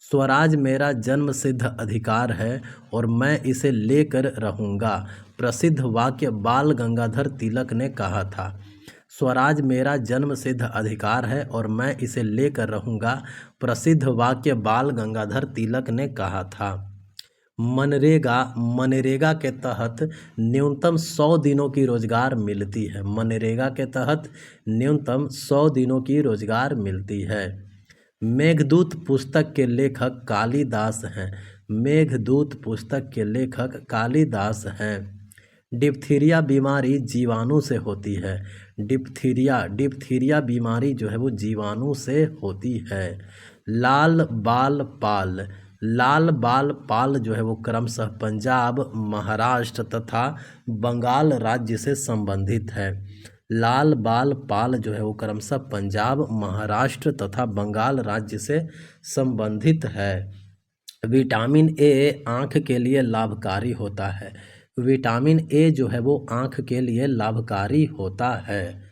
स्वराज मेरा जन्मसिद्ध अधिकार है और मैं इसे लेकर रहूँगा, प्रसिद्ध वाक्य बाल गंगाधर तिलक ने कहा था। स्वराज मेरा जन्मसिद्ध अधिकार है और मैं इसे लेकर रहूँगा, प्रसिद्ध वाक्य बाल गंगाधर तिलक ने कहा था। मनरेगा के तहत न्यूनतम 100 दिनों की रोजगार मिलती है। मनरेगा के तहत न्यूनतम 100 दिनों की रोजगार मिलती है। मेघदूत पुस्तक के लेखक कालिदास हैं। मेघदूत पुस्तक के लेखक कालिदास हैं। डिप्थीरिया बीमारी जीवाणु से होती है। डिप्थीरिया बीमारी जो है वो जीवाणु से होती है। लाल बाल पाल जो है वो क्रमशः पंजाब, महाराष्ट्र तथा बंगाल राज्य से संबंधित है। लाल बाल पाल जो है वो क्रमशः पंजाब, महाराष्ट्र तथा बंगाल राज्य से संबंधित है। विटामिन ए आँख के लिए लाभकारी होता है। विटामिन ए जो है वो आँख के लिए लाभकारी होता है।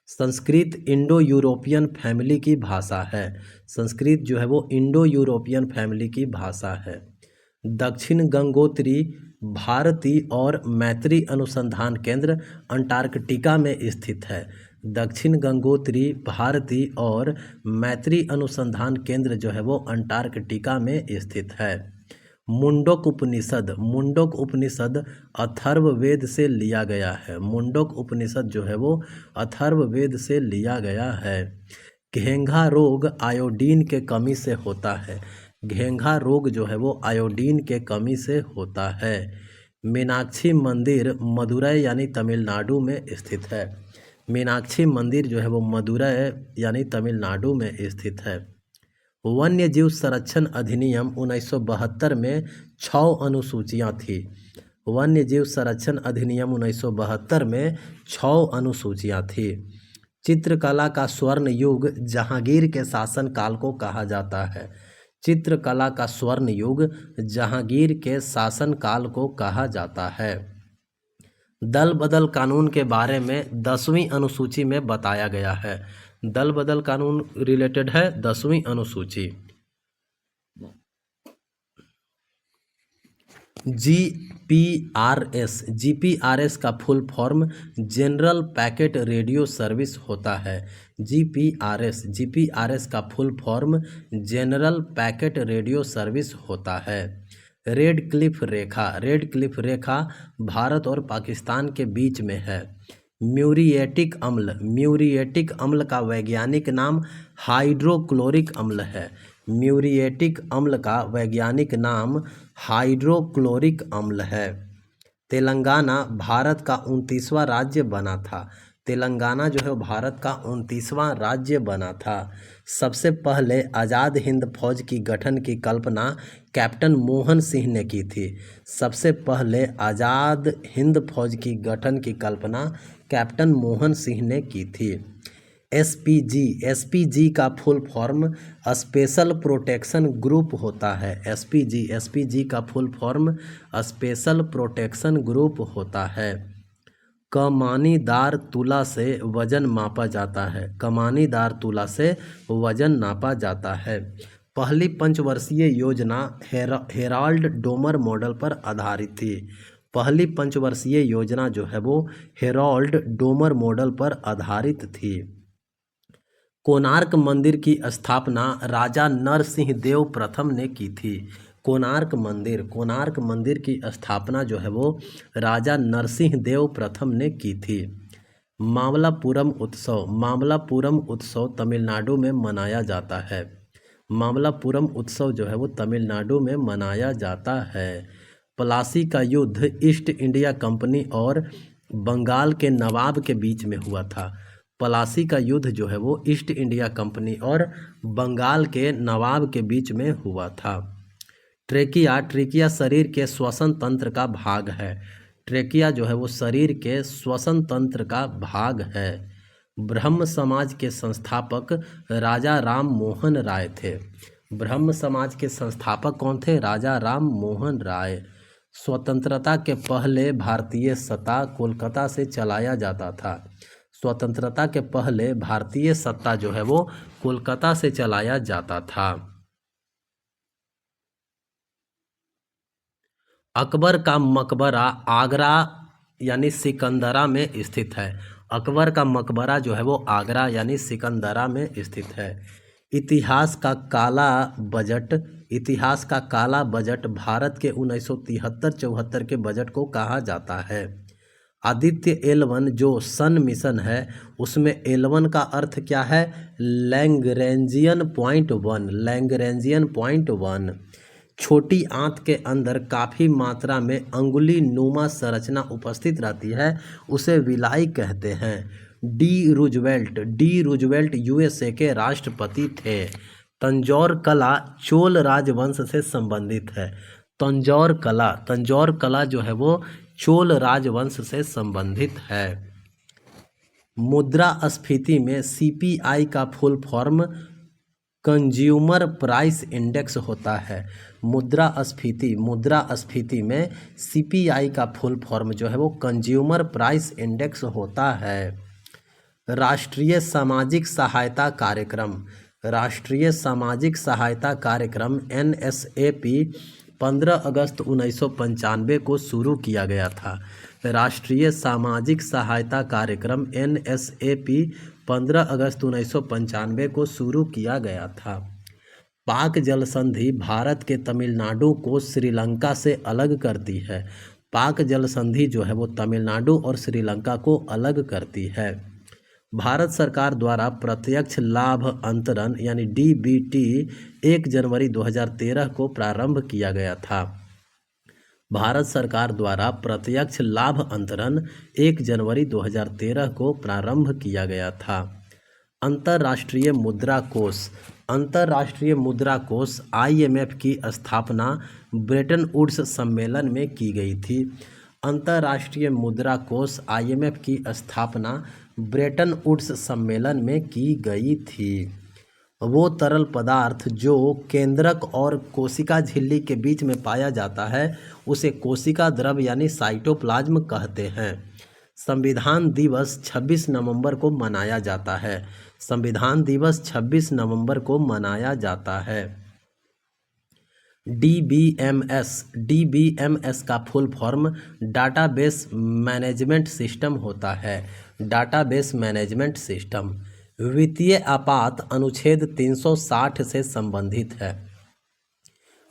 संस्कृत इंडो यूरोपियन फैमिली की भाषा है। संस्कृत जो है वो इंडो यूरोपियन फैमिली की भाषा है। दक्षिण गंगोत्री भारती और मैत्री अनुसंधान केंद्र अंटार्कटिका में स्थित है। दक्षिण गंगोत्री भारती और मैत्री अनुसंधान केंद्र जो है वो अंटार्कटिका में स्थित है। मुंडक उपनिषद अथर्ववेद से लिया गया है। मुंडक उपनिषद जो है वो अथर्ववेद से लिया गया है। घेंघा रोग आयोडीन के कमी से होता है। घेंघा रोग जो है वो आयोडीन के कमी से होता है। मीनाक्षी मंदिर मदुरै यानी तमिलनाडु में स्थित है। मीनाक्षी मंदिर जो है वो मदुरै यानी तमिलनाडु में स्थित है। वन्य जीव संरक्षण अधिनियम 1972 में 6 अनुसूचियाँ थी। वन्य जीव संरक्षण अधिनियम 1972 में 6 अनुसूचियाँ थी। चित्रकला का स्वर्ण युग जहांगीर के शासनकाल को कहा जाता है। चित्रकला का स्वर्ण युग जहांगीर के शासनकाल को कहा जाता है। दल बदल कानून के बारे में 10वीं अनुसूची में बताया गया है। दल बदल कानून रिलेटेड है 10वीं अनुसूची। जीपीआरएस का full form general packet radio service होता है। जीपीआरएस का full form general packet radio service होता है। रेड क्लिफ रेखा भारत और पाकिस्तान के बीच में है। म्यूरिएटिक अम्ल का वैज्ञानिक नाम हाइड्रोक्लोरिक अम्ल है। म्यूरिएटिक अम्ल का वैज्ञानिक नाम हाइड्रोक्लोरिक अम्ल है। तेलंगाना भारत का 29वां राज्य बना था। तेलंगाना जो है भारत का 29वां राज्य बना था। सबसे पहले आज़ाद हिंद फौज की गठन की कल्पना कैप्टन मोहन सिंह ने की थी। सबसे पहले आज़ाद हिंद फौज की गठन की कल्पना कैप्टन मोहन सिंह ने की थी। एसपीजी का full form special protection group होता है। एसपीजी का full form special protection group होता है। कमानीदार तुला से वजन मापा जाता है। कमानीदार तुला से वजन नापा जाता है। पहली पंचवर्षीय योजना हेराल्ड डोमर मॉडल पर आधारित थी। पहली पंचवर्षीय योजना जो है वो हेराल्ड डोमर मॉडल पर आधारित थी। कोणार्क मंदिर की स्थापना राजा नरसिंह देव प्रथम ने की थी। कोणार्क मंदिर की स्थापना जो है वो राजा नरसिंह देव प्रथम ने की थी। मामल्लापुरम उत्सव तमिलनाडु में मनाया जाता है। मामल्लापुरम उत्सव जो है वो तमिलनाडु में मनाया जाता है। प्लासी का युद्ध ईस्ट इंडिया कंपनी और बंगाल के नवाब के बीच में हुआ था। प्लासी का युद्ध जो है वो ईस्ट इंडिया कंपनी और बंगाल के नवाब के बीच में हुआ था। ट्रेकिया शरीर के श्वसन तंत्र का भाग है। ट्रेकिया जो है वो शरीर के श्वसन तंत्र का भाग है। ब्रह्म समाज के संस्थापक राजा राम मोहन राय थे। ब्रह्म समाज के संस्थापक कौन थे? राजा राम मोहन राय। स्वतंत्रता के पहले भारतीय सत्ता कोलकाता से चलाया जाता था। स्वतंत्रता के पहले भारतीय सत्ता जो है वो कोलकाता से चलाया जाता था। अकबर का मकबरा आगरा यानी सिकंदरा में स्थित है। अकबर का मकबरा जो है वो आगरा यानी सिकंदरा में स्थित है। इतिहास का काला बजट भारत के 1973-74 के बजट को कहा जाता है। आदित्य L1 जो सन मिशन है उसमें L1 का अर्थ क्या है? Lagrangian point 1। छोटी आंत के अंदर काफ़ी मात्रा में अंगुली नुमा संरचना उपस्थित रहती है, उसे विलाई कहते हैं। डी रूजवेल्ट USA के राष्ट्रपति थे। तंजौर कला चोल राजवंश से संबंधित है। तंजौर कला जो है वो चोल राजवंश से संबंधित है। मुद्रास्फीति में CPI का full form consumer price index होता है। मुद्रास्फीति में CPI का फुल फॉर्म जो है वो कंज्यूमर प्राइस इंडेक्स होता है। राष्ट्रीय सामाजिक सहायता कार्यक्रम NSAP 15 अगस्त 1995 को शुरू किया गया था। राष्ट्रीय सामाजिक सहायता कार्यक्रम NSAP 15 अगस्त 1995 को शुरू किया गया था। पाक जल संधि भारत के तमिलनाडु को श्रीलंका से अलग करती है। पाक जल संधि जो है वो तमिलनाडु और श्रीलंका को अलग करती है। भारत सरकार द्वारा प्रत्यक्ष लाभ अंतरण यानी DBT 1 जनवरी 2013 को प्रारंभ किया गया था। भारत सरकार द्वारा प्रत्यक्ष लाभ अंतरण 1 जनवरी 2013 को प्रारंभ किया गया था। अंतर्राष्ट्रीय मुद्रा कोष IMF की स्थापना ब्रेटन वुड्स सम्मेलन में की गई थी। अंतर्राष्ट्रीय मुद्रा कोष IMF की स्थापना ब्रेटन वुड्स सम्मेलन में की गई थी। वो तरल पदार्थ जो केंद्रक और कोशिका झिल्ली के बीच में पाया जाता है उसे कोशिका द्रव यानी साइटोप्लाज्म कहते हैं। संविधान दिवस 26 नवंबर को मनाया जाता है। संविधान दिवस 26 नवंबर को मनाया जाता है। DBMS का full form database management system होता है। Database management system. वित्तीय आपात अनुच्छेद 360 से संबंधित है।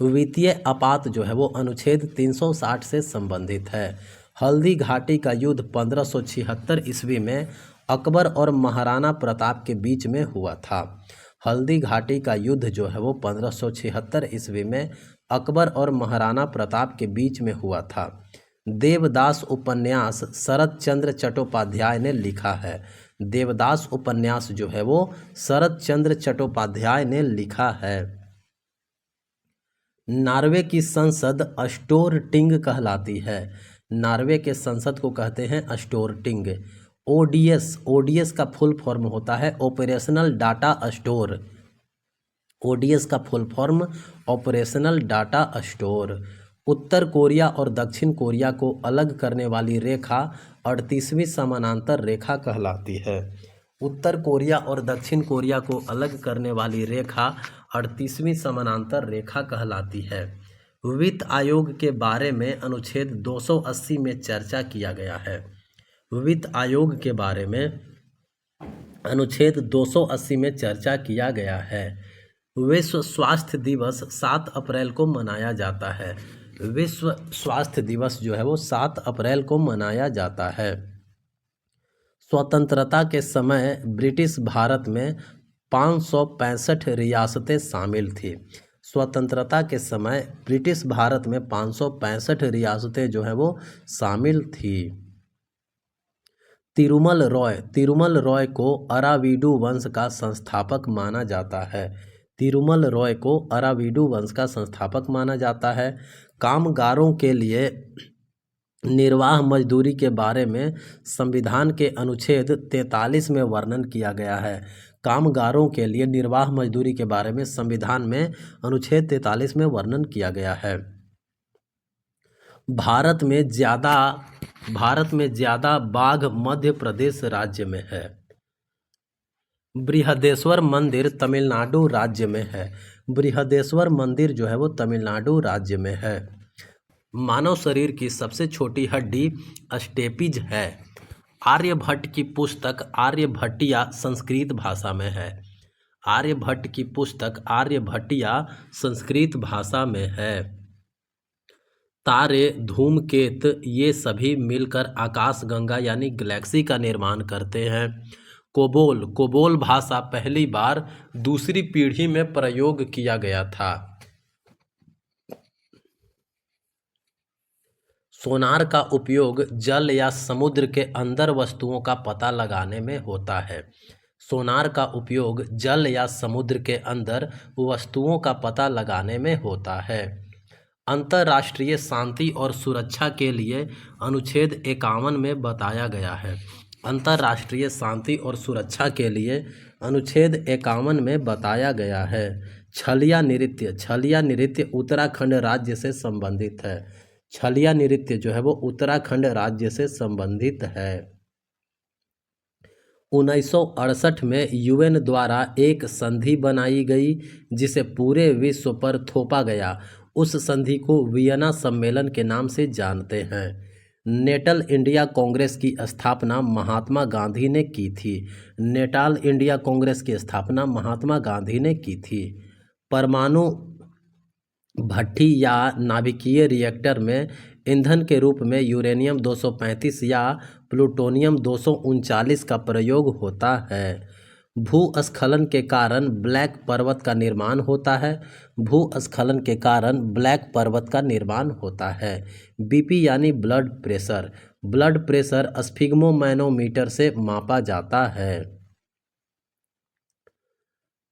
वित्तीय आपात जो है वो अनुच्छेद 360 से संबंधित है। हल्दी घाटी का युद्ध 1576 ईस्वी में अकबर और महाराणा प्रताप के बीच में हुआ था। हल्दी घाटी का युद्ध जो है वो 1576 ईस्वी में अकबर और महाराणा प्रताप के बीच में हुआ था। देवदास उपन्यास शरत चंद्र चट्टोपाध्याय ने लिखा है। देवदास उपन्यास जो है वो शरत चंद्र चट्टोपाध्याय ने लिखा है। नॉर्वे की संसद स्टोरटिंग कहलाती है। नॉर्वे के संसद को कहते हैं स्टोरटिंग। ODS का फुल फॉर्म होता है ऑपरेशनल डाटा स्टोर। ODS का full form operational data store. उत्तर कोरिया और दक्षिण कोरिया को अलग करने वाली रेखा 38वीं समानांतर रेखा कहलाती है। उत्तर कोरिया और दक्षिण कोरिया को अलग करने वाली रेखा 38वीं समानांतर रेखा कहलाती है। वित्त आयोग के बारे में अनुच्छेद 280 में चर्चा किया गया है। वित्त आयोग के बारे में अनुच्छेद 280 में चर्चा किया गया है। विश्व स्वास्थ्य दिवस 7 अप्रैल को मनाया जाता है। विश्व स्वास्थ्य दिवस जो है वो 7 अप्रैल को मनाया जाता है। स्वतंत्रता के समय ब्रिटिश भारत में 565 रियासतें शामिल थी। स्वतंत्रता के समय ब्रिटिश भारत में 565 रियासतें जो है वो शामिल थी। तिरुमल रॉय को अराविडू वंश का संस्थापक माना जाता है। तिरुमल रॉय को अराविडू वंश का संस्थापक माना जाता है। कामगारों के लिए निर्वाह मजदूरी के बारे में संविधान के अनुच्छेद 43 में वर्णन किया गया है। कामगारों के लिए निर्वाह मजदूरी के बारे में संविधान में अनुच्छेद 43 में वर्णन किया गया है। भारत में ज़्यादा बाघ मध्य प्रदेश राज्य में है। बृहदेश्वर मंदिर तमिलनाडु राज्य में है। बृहदेश्वर मंदिर जो है वो तमिलनाडु राज्य में है। मानव शरीर की सबसे छोटी हड्डी स्टेपिज है। आर्यभट्ट की पुस्तक आर्यभट्टिया संस्कृत भाषा में है। आर्यभट्ट की पुस्तक आर्यभट्टिया संस्कृत भाषा में है। तारे, धूमकेत ये सभी मिलकर आकाशगंगा यानी गैलेक्सी का निर्माण करते हैं। कोबोल भाषा पहली बार दूसरी पीढ़ी में प्रयोग किया गया था। सोनार का उपयोग जल या समुद्र के अंदर वस्तुओं का पता लगाने में होता है। सोनार का उपयोग जल या समुद्र के अंदर वस्तुओं का पता लगाने में होता है। अंतर्राष्ट्रीय शांति और सुरक्षा के लिए अनुच्छेद 51 में बताया गया है। अंतर्राष्ट्रीय शांति और सुरक्षा के लिए अनुच्छेद 51 में बताया गया है। छलिया नृत्य उत्तराखंड राज्य से संबंधित है। छलिया नृत्य जो है वो उत्तराखंड राज्य से संबंधित है। 1968 में यूएन द्वारा एक संधि बनाई गई जिसे पूरे विश्व पर थोपा गया। उस संधि को वियना सम्मेलन के नाम से जानते हैं। नेटाल इंडिया कांग्रेस की स्थापना महात्मा गांधी ने की थी। नेटाल इंडिया कांग्रेस की स्थापना महात्मा गांधी ने की थी। परमाणु भट्ठी या नाभिकीय रिएक्टर में ईंधन के रूप में यूरेनियम 235 या प्लूटोनियम 239 का प्रयोग होता है। भूस्खलन के कारण ब्लैक पर्वत का निर्माण होता है। भूस्खलन के कारण ब्लैक पर्वत का निर्माण होता है। बीपी यानी ब्लड प्रेशर स्फिग्मोमैनोमीटर से मापा जाता है।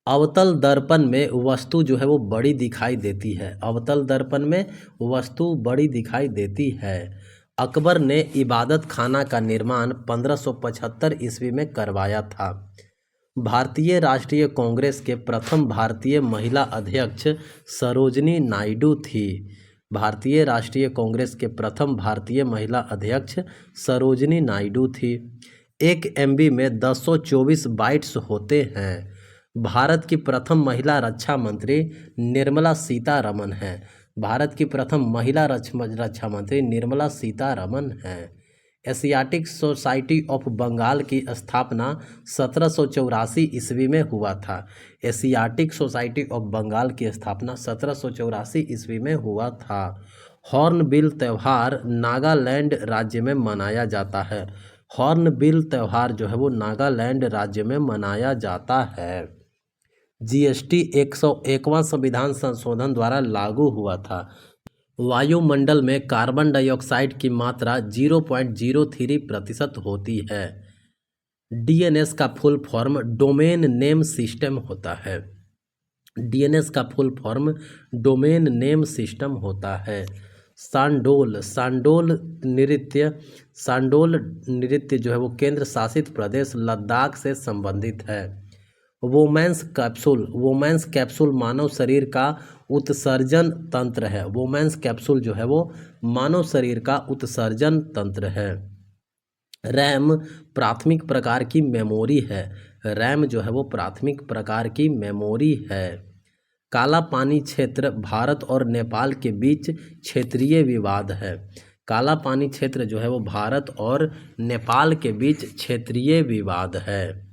अवतल दर्पण में वस्तु जो है वो बड़ी दिखाई देती है। अवतल दर्पण में वस्तु बड़ी दिखाई देती है। अकबर ने इबादत खाना का निर्माण 1575 ईस्वी में करवाया था। भारतीय राष्ट्रीय कांग्रेस के प्रथम भारतीय महिला अध्यक्ष सरोजिनी नायडू थी। भारतीय राष्ट्रीय कांग्रेस के प्रथम भारतीय महिला अध्यक्ष सरोजिनी नायडू थी। 1 MB में 1024 बाइट्स होते हैं। भारत की प्रथम महिला रक्षा मंत्री निर्मला सीतारमण हैं। भारत की प्रथम महिला रक्षा मंत्री निर्मला सीतारमण हैं। एशियाटिक सोसाइटी ऑफ बंगाल की स्थापना 1784 ईस्वी में हुआ था। एशियाटिक सोसाइटी ऑफ बंगाल की स्थापना 1784 ईस्वी में हुआ था। हॉर्नबिल त्यौहार नागालैंड राज्य में मनाया जाता है। हॉर्नबिल त्यौहार जो है वो नागालैंड राज्य में मनाया जाता है। जीएसटी 101वां संविधान संशोधन द्वारा लागू हुआ था। वायुमंडल में कार्बन डाइऑक्साइड की मात्रा 0.03% होती है। डीएनएस का full form domain name system होता है। डीएनएस का full form domain name system होता है। सांडोल नृत्य जो है वो केंद्र शासित प्रदेश लद्दाख से संबंधित है। वोमेंस कैप्सूल मानव शरीर का उत्सर्जन तंत्र है। वोमेंस कैप्सूल जो है वो मानव शरीर का उत्सर्जन तंत्र है। रैम प्राथमिक प्रकार की मेमोरी है। रैम जो है वो प्राथमिक प्रकार की मेमोरी है। काला पानी क्षेत्र भारत और नेपाल के बीच क्षेत्रीय विवाद है। काला पानी क्षेत्र जो है वो भारत और नेपाल के बीच क्षेत्रीय विवाद है।